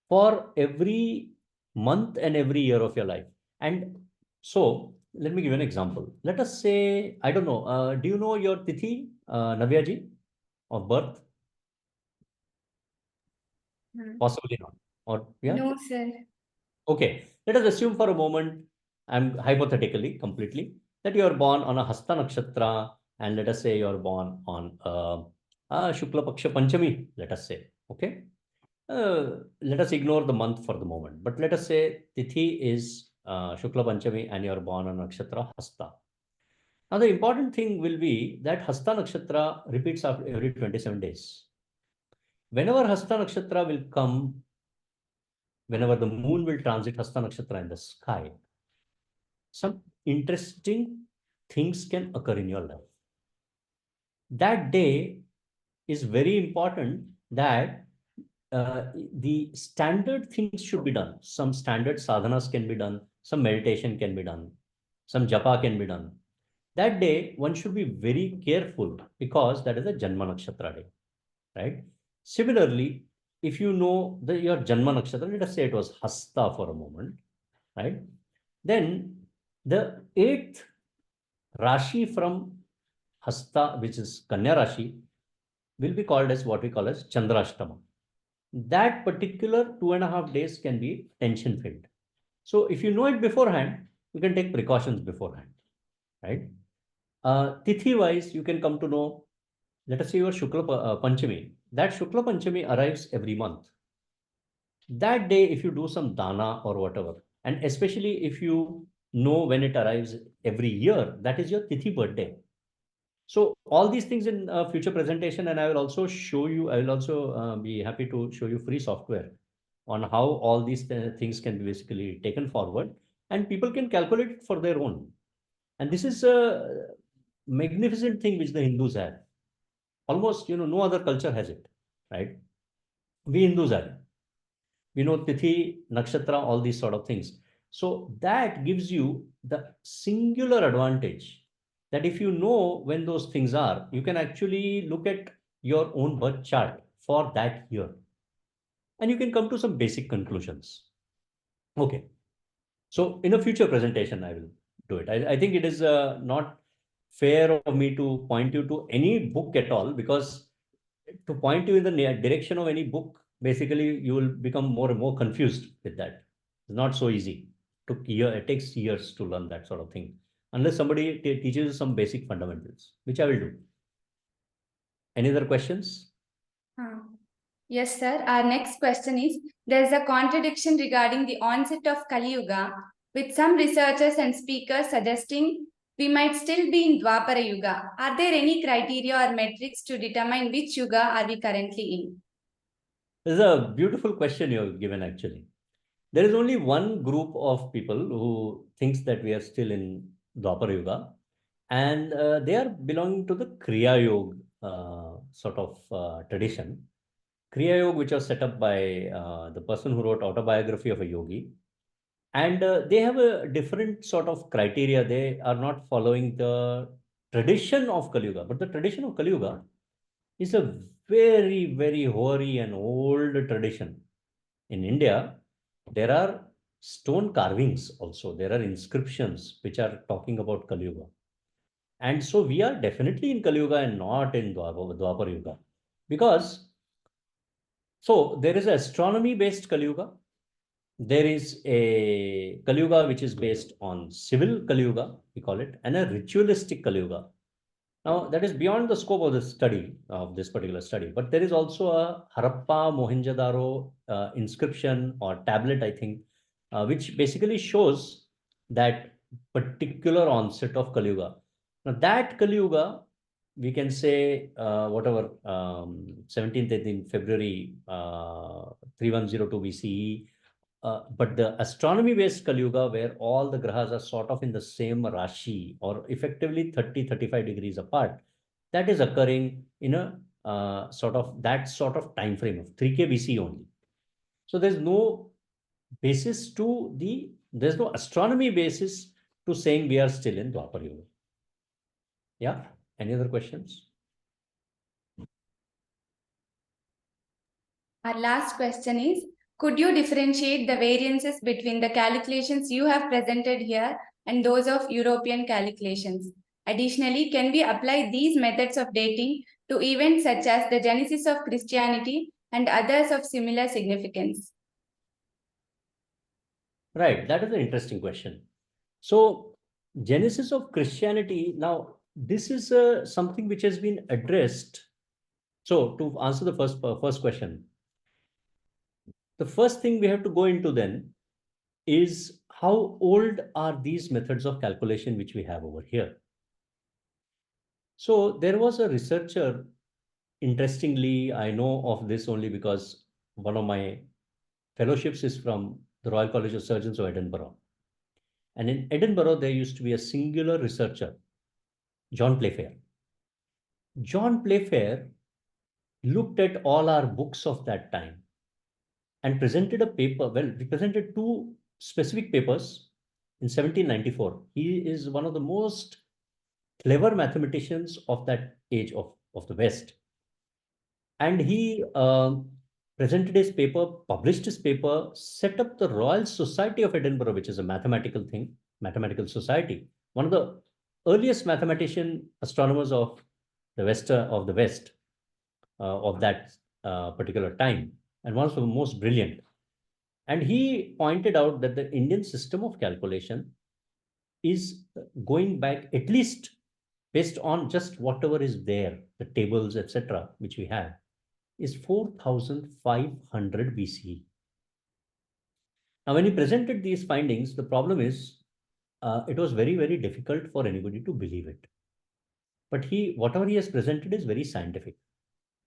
for every month and every year of your life. And so let me give you an example. Let us say, I don't know, do you know your tithi, Navyaji, of birth? Possibly not. Or yeah? No, sir. Okay. Let us assume for a moment, I'm hypothetically, completely, that you are born on a Hasta Nakshatra, and let us say you are born on Shukla Paksha Panchami, let us say. Okay. Let us ignore the month for the moment, but let us say Tithi is Shukla Panchami and you are born on Nakshatra Hasta. Now, the important thing will be that Hasta Nakshatra repeats after every 27 days. Whenever Hasta Nakshatra will come, whenever the moon will transit Hasta Nakshatra in the sky, some interesting things can occur in your life. That day is very important, that the standard things should be done. Some standard sadhanas can be done, some meditation can be done, some japa can be done. That day, one should be very careful because that is a Janma Nakshatra day, right? Similarly, if you know your Janma Nakshatra, let us say it was Hasta for a moment, right? Then the eighth Rashi from Hasta, which is Kanya Rashi, will be called as what we call as Chandrashtama. That particular 2.5 days can be tension filled. So if you know it beforehand, you can take precautions beforehand, right? Tithi wise, you can come to know, let us say your Shukla Panchami. That Shukla Panchami arrives every month. That day, if you do some dana or whatever, and especially if you know when it arrives every year, that is your Tithi birthday. So all these things in future presentation, and I will also show you, I will also be happy to show you free software on how all these things can be basically taken forward and people can calculate it for their own. And this is a magnificent thing which the Hindus have. Almost, no other culture has it, right? We Hindus have it. We know Tithi, Nakshatra, all these sort of things. So that gives you the singular advantage that if you know when those things are, you can actually look at your own birth chart for that year. And you can come to some basic conclusions. Okay. So in a future presentation, I will do it. I think it is not fair of me to point you to any book at all, because to point you in the direction of any book, basically you will become more and more confused with that. It's not so easy. It takes years to learn that sort of thing, unless somebody teaches you some basic fundamentals, which I will do. Any other questions? Yes, sir. Our next question is, there is a contradiction regarding the onset of Kali Yuga, with some researchers and speakers suggesting we might still be in Dwapara Yuga. Are there any criteria or metrics to determine which Yuga are we currently in? This is a beautiful question you have given, actually. There is only one group of people who thinks that we are still in Dwapara Yuga, and they are belonging to the Kriya Yoga sort of tradition. Kriya Yoga, which was set up by the person who wrote Autobiography of a Yogi. And they have a different sort of criteria. They are not following the tradition of Kali Yuga, but the tradition of Kali Yuga is a very, very hoary and old tradition. In India, there are stone carvings also. There are inscriptions which are talking about Kali Yuga. And so we are definitely in Kali Yuga and not in Dwapara Yuga. Because, so there is an astronomy based Kali Yuga. There is a Kali Yuga which is based on civil Kali Yuga, we call it, and a ritualistic Kali Yuga. Now, that is beyond the scope of the study, of this particular study, but there is also a Harappa Mohenjo-daro inscription or tablet, I think, which basically shows that particular onset of Kali Yuga. Now, that Kali Yuga, we can say, whatever, 17th, 18th February, 3102 BCE, but the astronomy based Kali Yuga, where all the grahas are sort of in the same Rashi or effectively 30-35 degrees apart, that is occurring in a sort of time frame of 3K BC only. So there's no basis to there's no astronomy basis to saying we are still in Dwapar Yuga. Yeah. Any other questions? Our last question is, could you differentiate the variances between the calculations you have presented here and those of European calculations? Additionally, can we apply these methods of dating to events such as the genesis of Christianity and others of similar significance? Right, that is an interesting question. So, genesis of Christianity, now this is something which has been addressed. So, to answer the first question, the first thing we have to go into then is how old are these methods of calculation which we have over here. So there was a researcher, interestingly, I know of this only because one of my fellowships is from the Royal College of Surgeons of Edinburgh. And in Edinburgh, there used to be a singular researcher, John Playfair. John Playfair looked at all our books of that time and presented a paper. Well, he presented two specific papers in 1794. He is one of the most clever mathematicians of that age of the West. And he presented his paper, published his paper, set up the Royal Society of Edinburgh, which is a mathematical thing, mathematical society. One of the earliest mathematician astronomers of the West of that particular time, and one of the most brilliant. And he pointed out that the Indian system of calculation is going back, at least based on just whatever is there, the tables, etc., which we have, is 4500 BCE. Now, when he presented these findings, the problem is it was very, very difficult for anybody to believe it. But whatever he has presented is very scientific.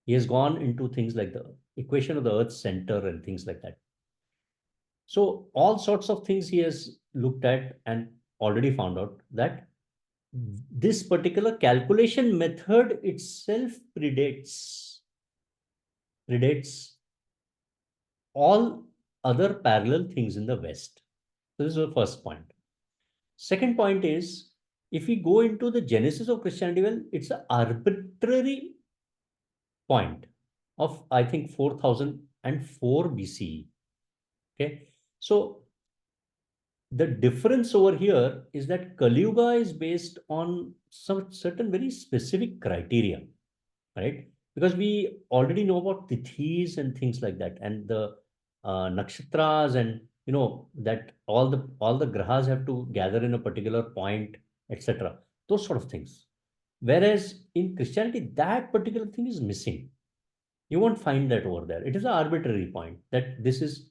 He has gone into things like the equation of the Earth's center and things like that. So all sorts of things he has looked at and already found out that this particular calculation method itself predates all other parallel things in the West. So this is the first point. Second point is, if we go into the genesis of Christianity, well, it's an arbitrary point of, I think, 4004 BCE. Okay. So the difference over here is that Kali Yuga is based on some certain very specific criteria, right? Because we already know about tithis and things like that, and the nakshatras, and that all the grahas have to gather in a particular point, etc. Those sort of things. Whereas in Christianity, that particular thing is missing. You won't find that over there. It is an arbitrary point that this is,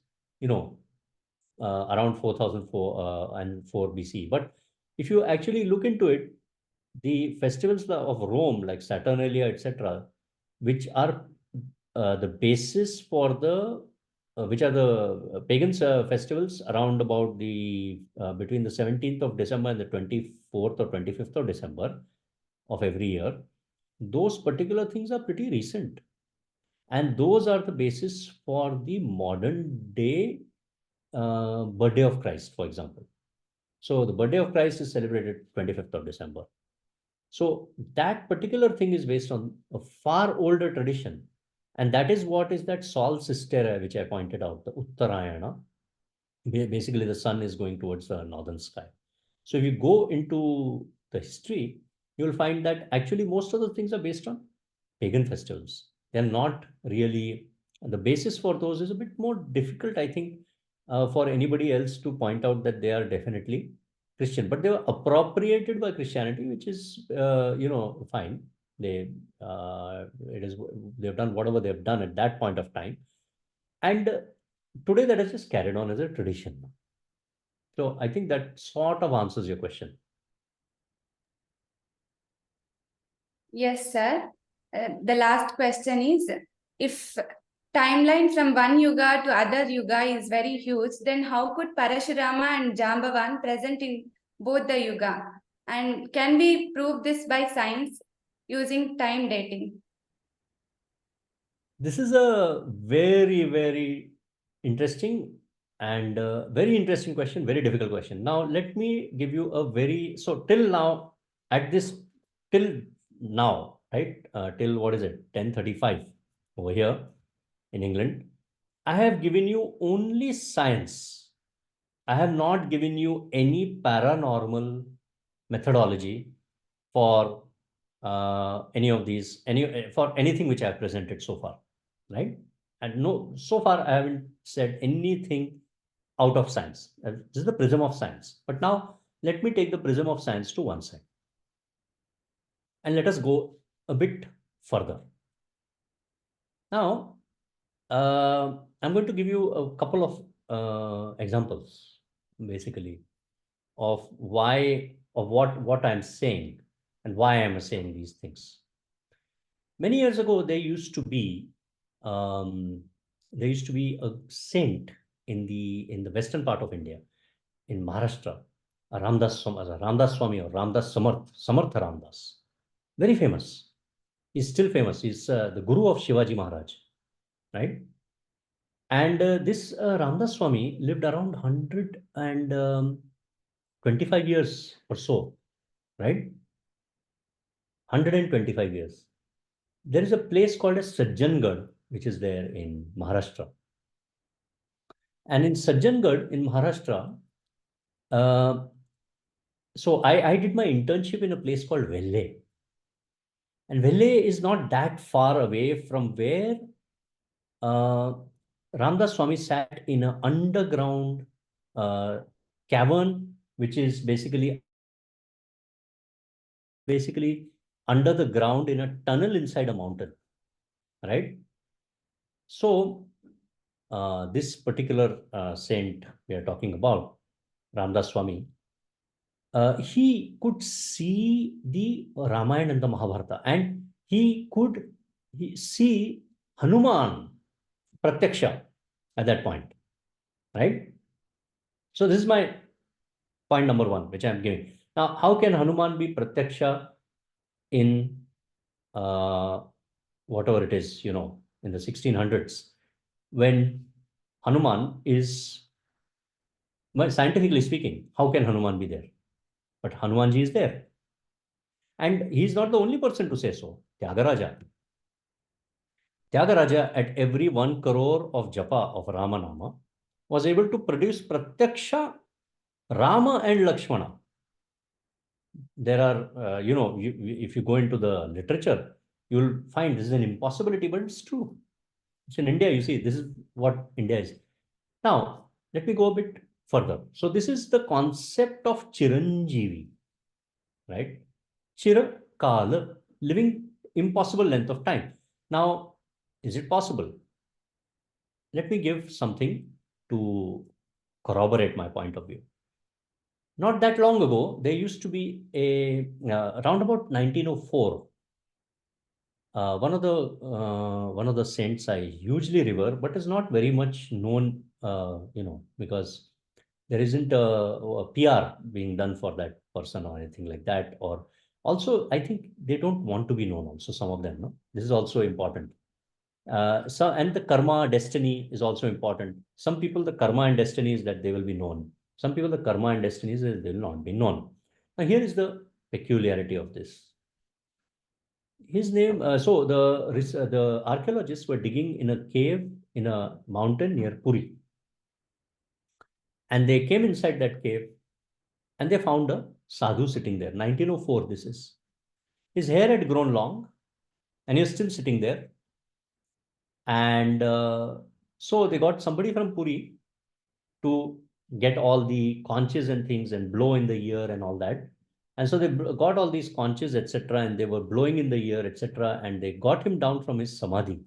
around 4004 and 4 BC. But if you actually look into it, the festivals of Rome, like Saturnalia, etc., which are the basis for which are the pagans festivals around about between the 17th of December and the 24th or 25th of December of every year. Those particular things are pretty recent. And those are the basis for the modern day birthday of Christ, for example. So the birthday of Christ is celebrated 25th of December. So that particular thing is based on a far older tradition. And that is what is that solstice, which I pointed out, the Uttarayana. Basically, the sun is going towards the northern sky. So if you go into the history, you'll find that actually most of the things are based on pagan festivals. They're not really, the basis for those is a bit more difficult, I think, for anybody else to point out that they are definitely Christian, but they were appropriated by Christianity, which is, fine. They've done whatever they've done at that point of time. And today that has just carried on as a tradition. So I think that sort of answers your question. Yes, sir. The last question is, if timeline from one yuga to other yuga is very huge, then how could Parashurama and Jambavan present in both the yuga? And can we prove this by science using time dating? This is a very, very interesting and very interesting question, very difficult question. Now, let me give you till now, till now, right? Till what is it? 10:35 over here in England. I have given you only science. I have not given you any paranormal methodology for for anything which I have presented so far, right? And no, so far I haven't said anything out of science. This is the prism of science. But now let me take the prism of science to one side, and let us go a bit further. Now, I'm going to give you a couple of examples, basically, of what I'm saying and why I'm saying these things. Many years ago, there used to be a saint in the western part of India, in Maharashtra, Ramdas Swami or Ramdas Samartha Ramdas. Very famous. He's still famous. He's the guru of Shivaji Maharaj, right? And this Ramdas Swami lived around 125 years or so, right? 125 years. There is a place called as Sajjangad, which is there in Maharashtra. And in Sajjangad in Maharashtra, so I did my internship in a place called Velle. And Velle is not that far away from where uh, Ramdas Swami sat in an underground uh, cavern, which is basically under the ground in a tunnel inside a mountain, right? So this particular saint we are talking about, Ramdas Swami, he could see the Ramayana and the Mahabharata, and he could see Hanuman Pratyaksha at that point, right? So this is my point number one, which I'm giving. Now, how can Hanuman be Pratyaksha in whatever it is, in the 1600s, when Hanuman is, well, scientifically speaking, how can Hanuman be there? But Hanumanji is there. And he's not the only person to say so. Tyagaraja. Tyagaraja, at every 1 crore of japa of Ramanama, was able to produce Pratyaksha Rama and Lakshmana. There are, if you go into the literature, you'll find this is an impossibility, but it's true. It's in India, you see, this is what India is. Now, let me go a bit further. So this is the concept of Chiranjeevi, right? Chirakala, living impossible length of time. Now, is it possible? Let me give something to corroborate my point of view. Not that long ago, there used to be around about 1904. One of the saints I hugely revere, but is not very much known, because there isn't a PR being done for that person or anything like that. Or also, I think they don't want to be known. Also, some of them, no, this is also important. And the karma destiny is also important. Some people, the karma and destiny is that they will be known. Some people, the karma and destiny is that they will not be known. Now, here is the peculiarity of this. His name, the archaeologists were digging in a cave in a mountain near Puri. And they came inside that cave and they found a sadhu sitting there. 1904, this is. His hair had grown long and he was still sitting there. And so they got somebody from Puri to get all the conches and things and blow in the ear and all that. And so they got all these conches, etc., and they were blowing in the ear, etc., and they got him down from his samadhi.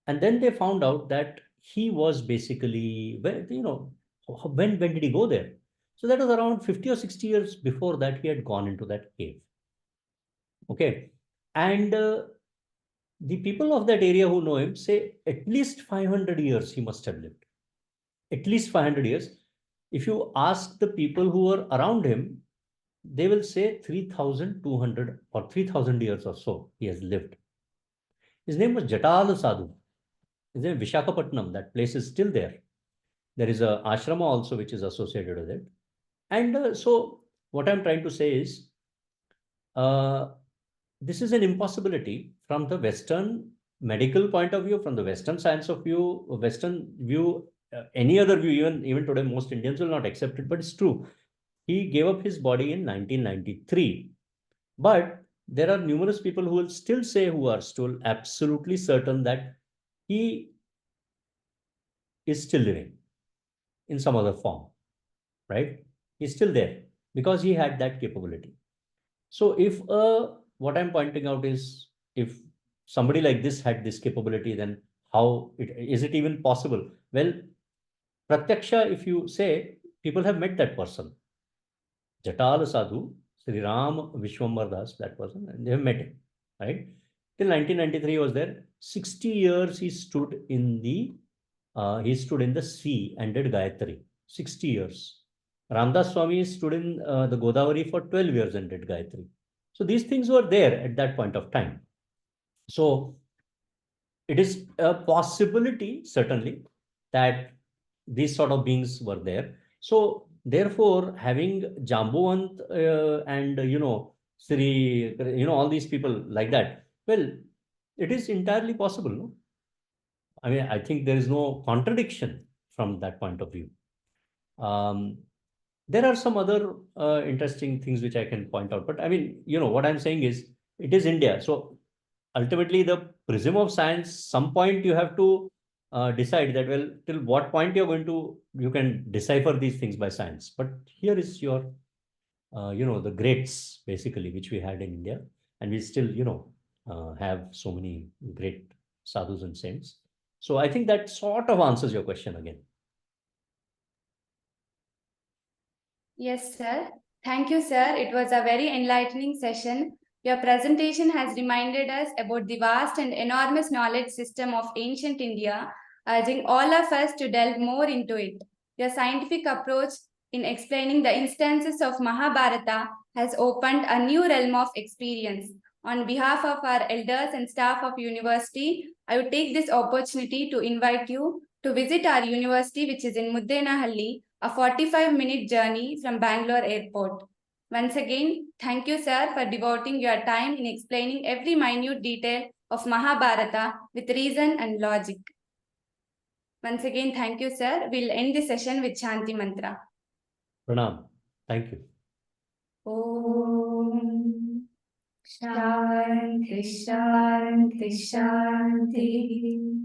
And then they found out that he was basically, when did he go there? So that was around 50 or 60 years before that he had gone into that cave. Okay. And the people of that area who know him say at least 500 years he must have lived. At least 500 years. If you ask the people who were around him, they will say 3,200 or 3,000 years or so he has lived. His name was Jatal Sadhu. His name is Vishakhapatnam. That place is still there. There is a ashrama also which is associated with it. And so what I'm trying to say is, this is an impossibility from the Western medical point of view, from the Western science of view, Western view, any other view, even today, most Indians will not accept it, but it's true. He gave up his body in 1993. But there are numerous people who will still say, who are still absolutely certain that he is still living in some other form, right? He's still there because he had that capability. So if what I'm pointing out is, if somebody like this had this capability, then is it even possible? Well, Pratyaksha, if you say, people have met that person. Jatal Sadhu, Sri Ram Vishwambar Das, that person, and they have met him, right? Till 1993 he was there. 60 years he stood in the sea and did Gayatri. 60 years. Ramdas Swami stood in the Godavari for 12 years and did Gayatri. So these things were there at that point of time. So it is a possibility, certainly, that these sort of beings were there. So therefore, having Jambuvant and Sri, all these people like that, well, it is entirely possible. No? I mean, I think there is no contradiction from that point of view. Um, there are some other interesting things which I can point out, but I mean, what I'm saying is, it is India. So ultimately, the prism of science, some point you have to decide that, well, till what point you can decipher these things by science. But here is your, the greats basically, which we had in India, and we still, have so many great sadhus and saints. So I think that sort of answers your question again. Yes, sir. Thank you, sir. It was a very enlightening session. Your presentation has reminded us about the vast and enormous knowledge system of ancient India, urging all of us to delve more into it. Your scientific approach in explaining the instances of Mahabharata has opened a new realm of experience. On behalf of our elders and staff of university, I would take this opportunity to invite you to visit our university, which is in Muddenahalli, a 45-minute journey from Bangalore airport. Once again, thank you, sir, for devoting your time in explaining every minute detail of Mahabharata with reason and logic. Once again, thank you, sir. We'll end the session with Shanti Mantra. Pranam. Thank you. Om Shanti Shanti Shanti.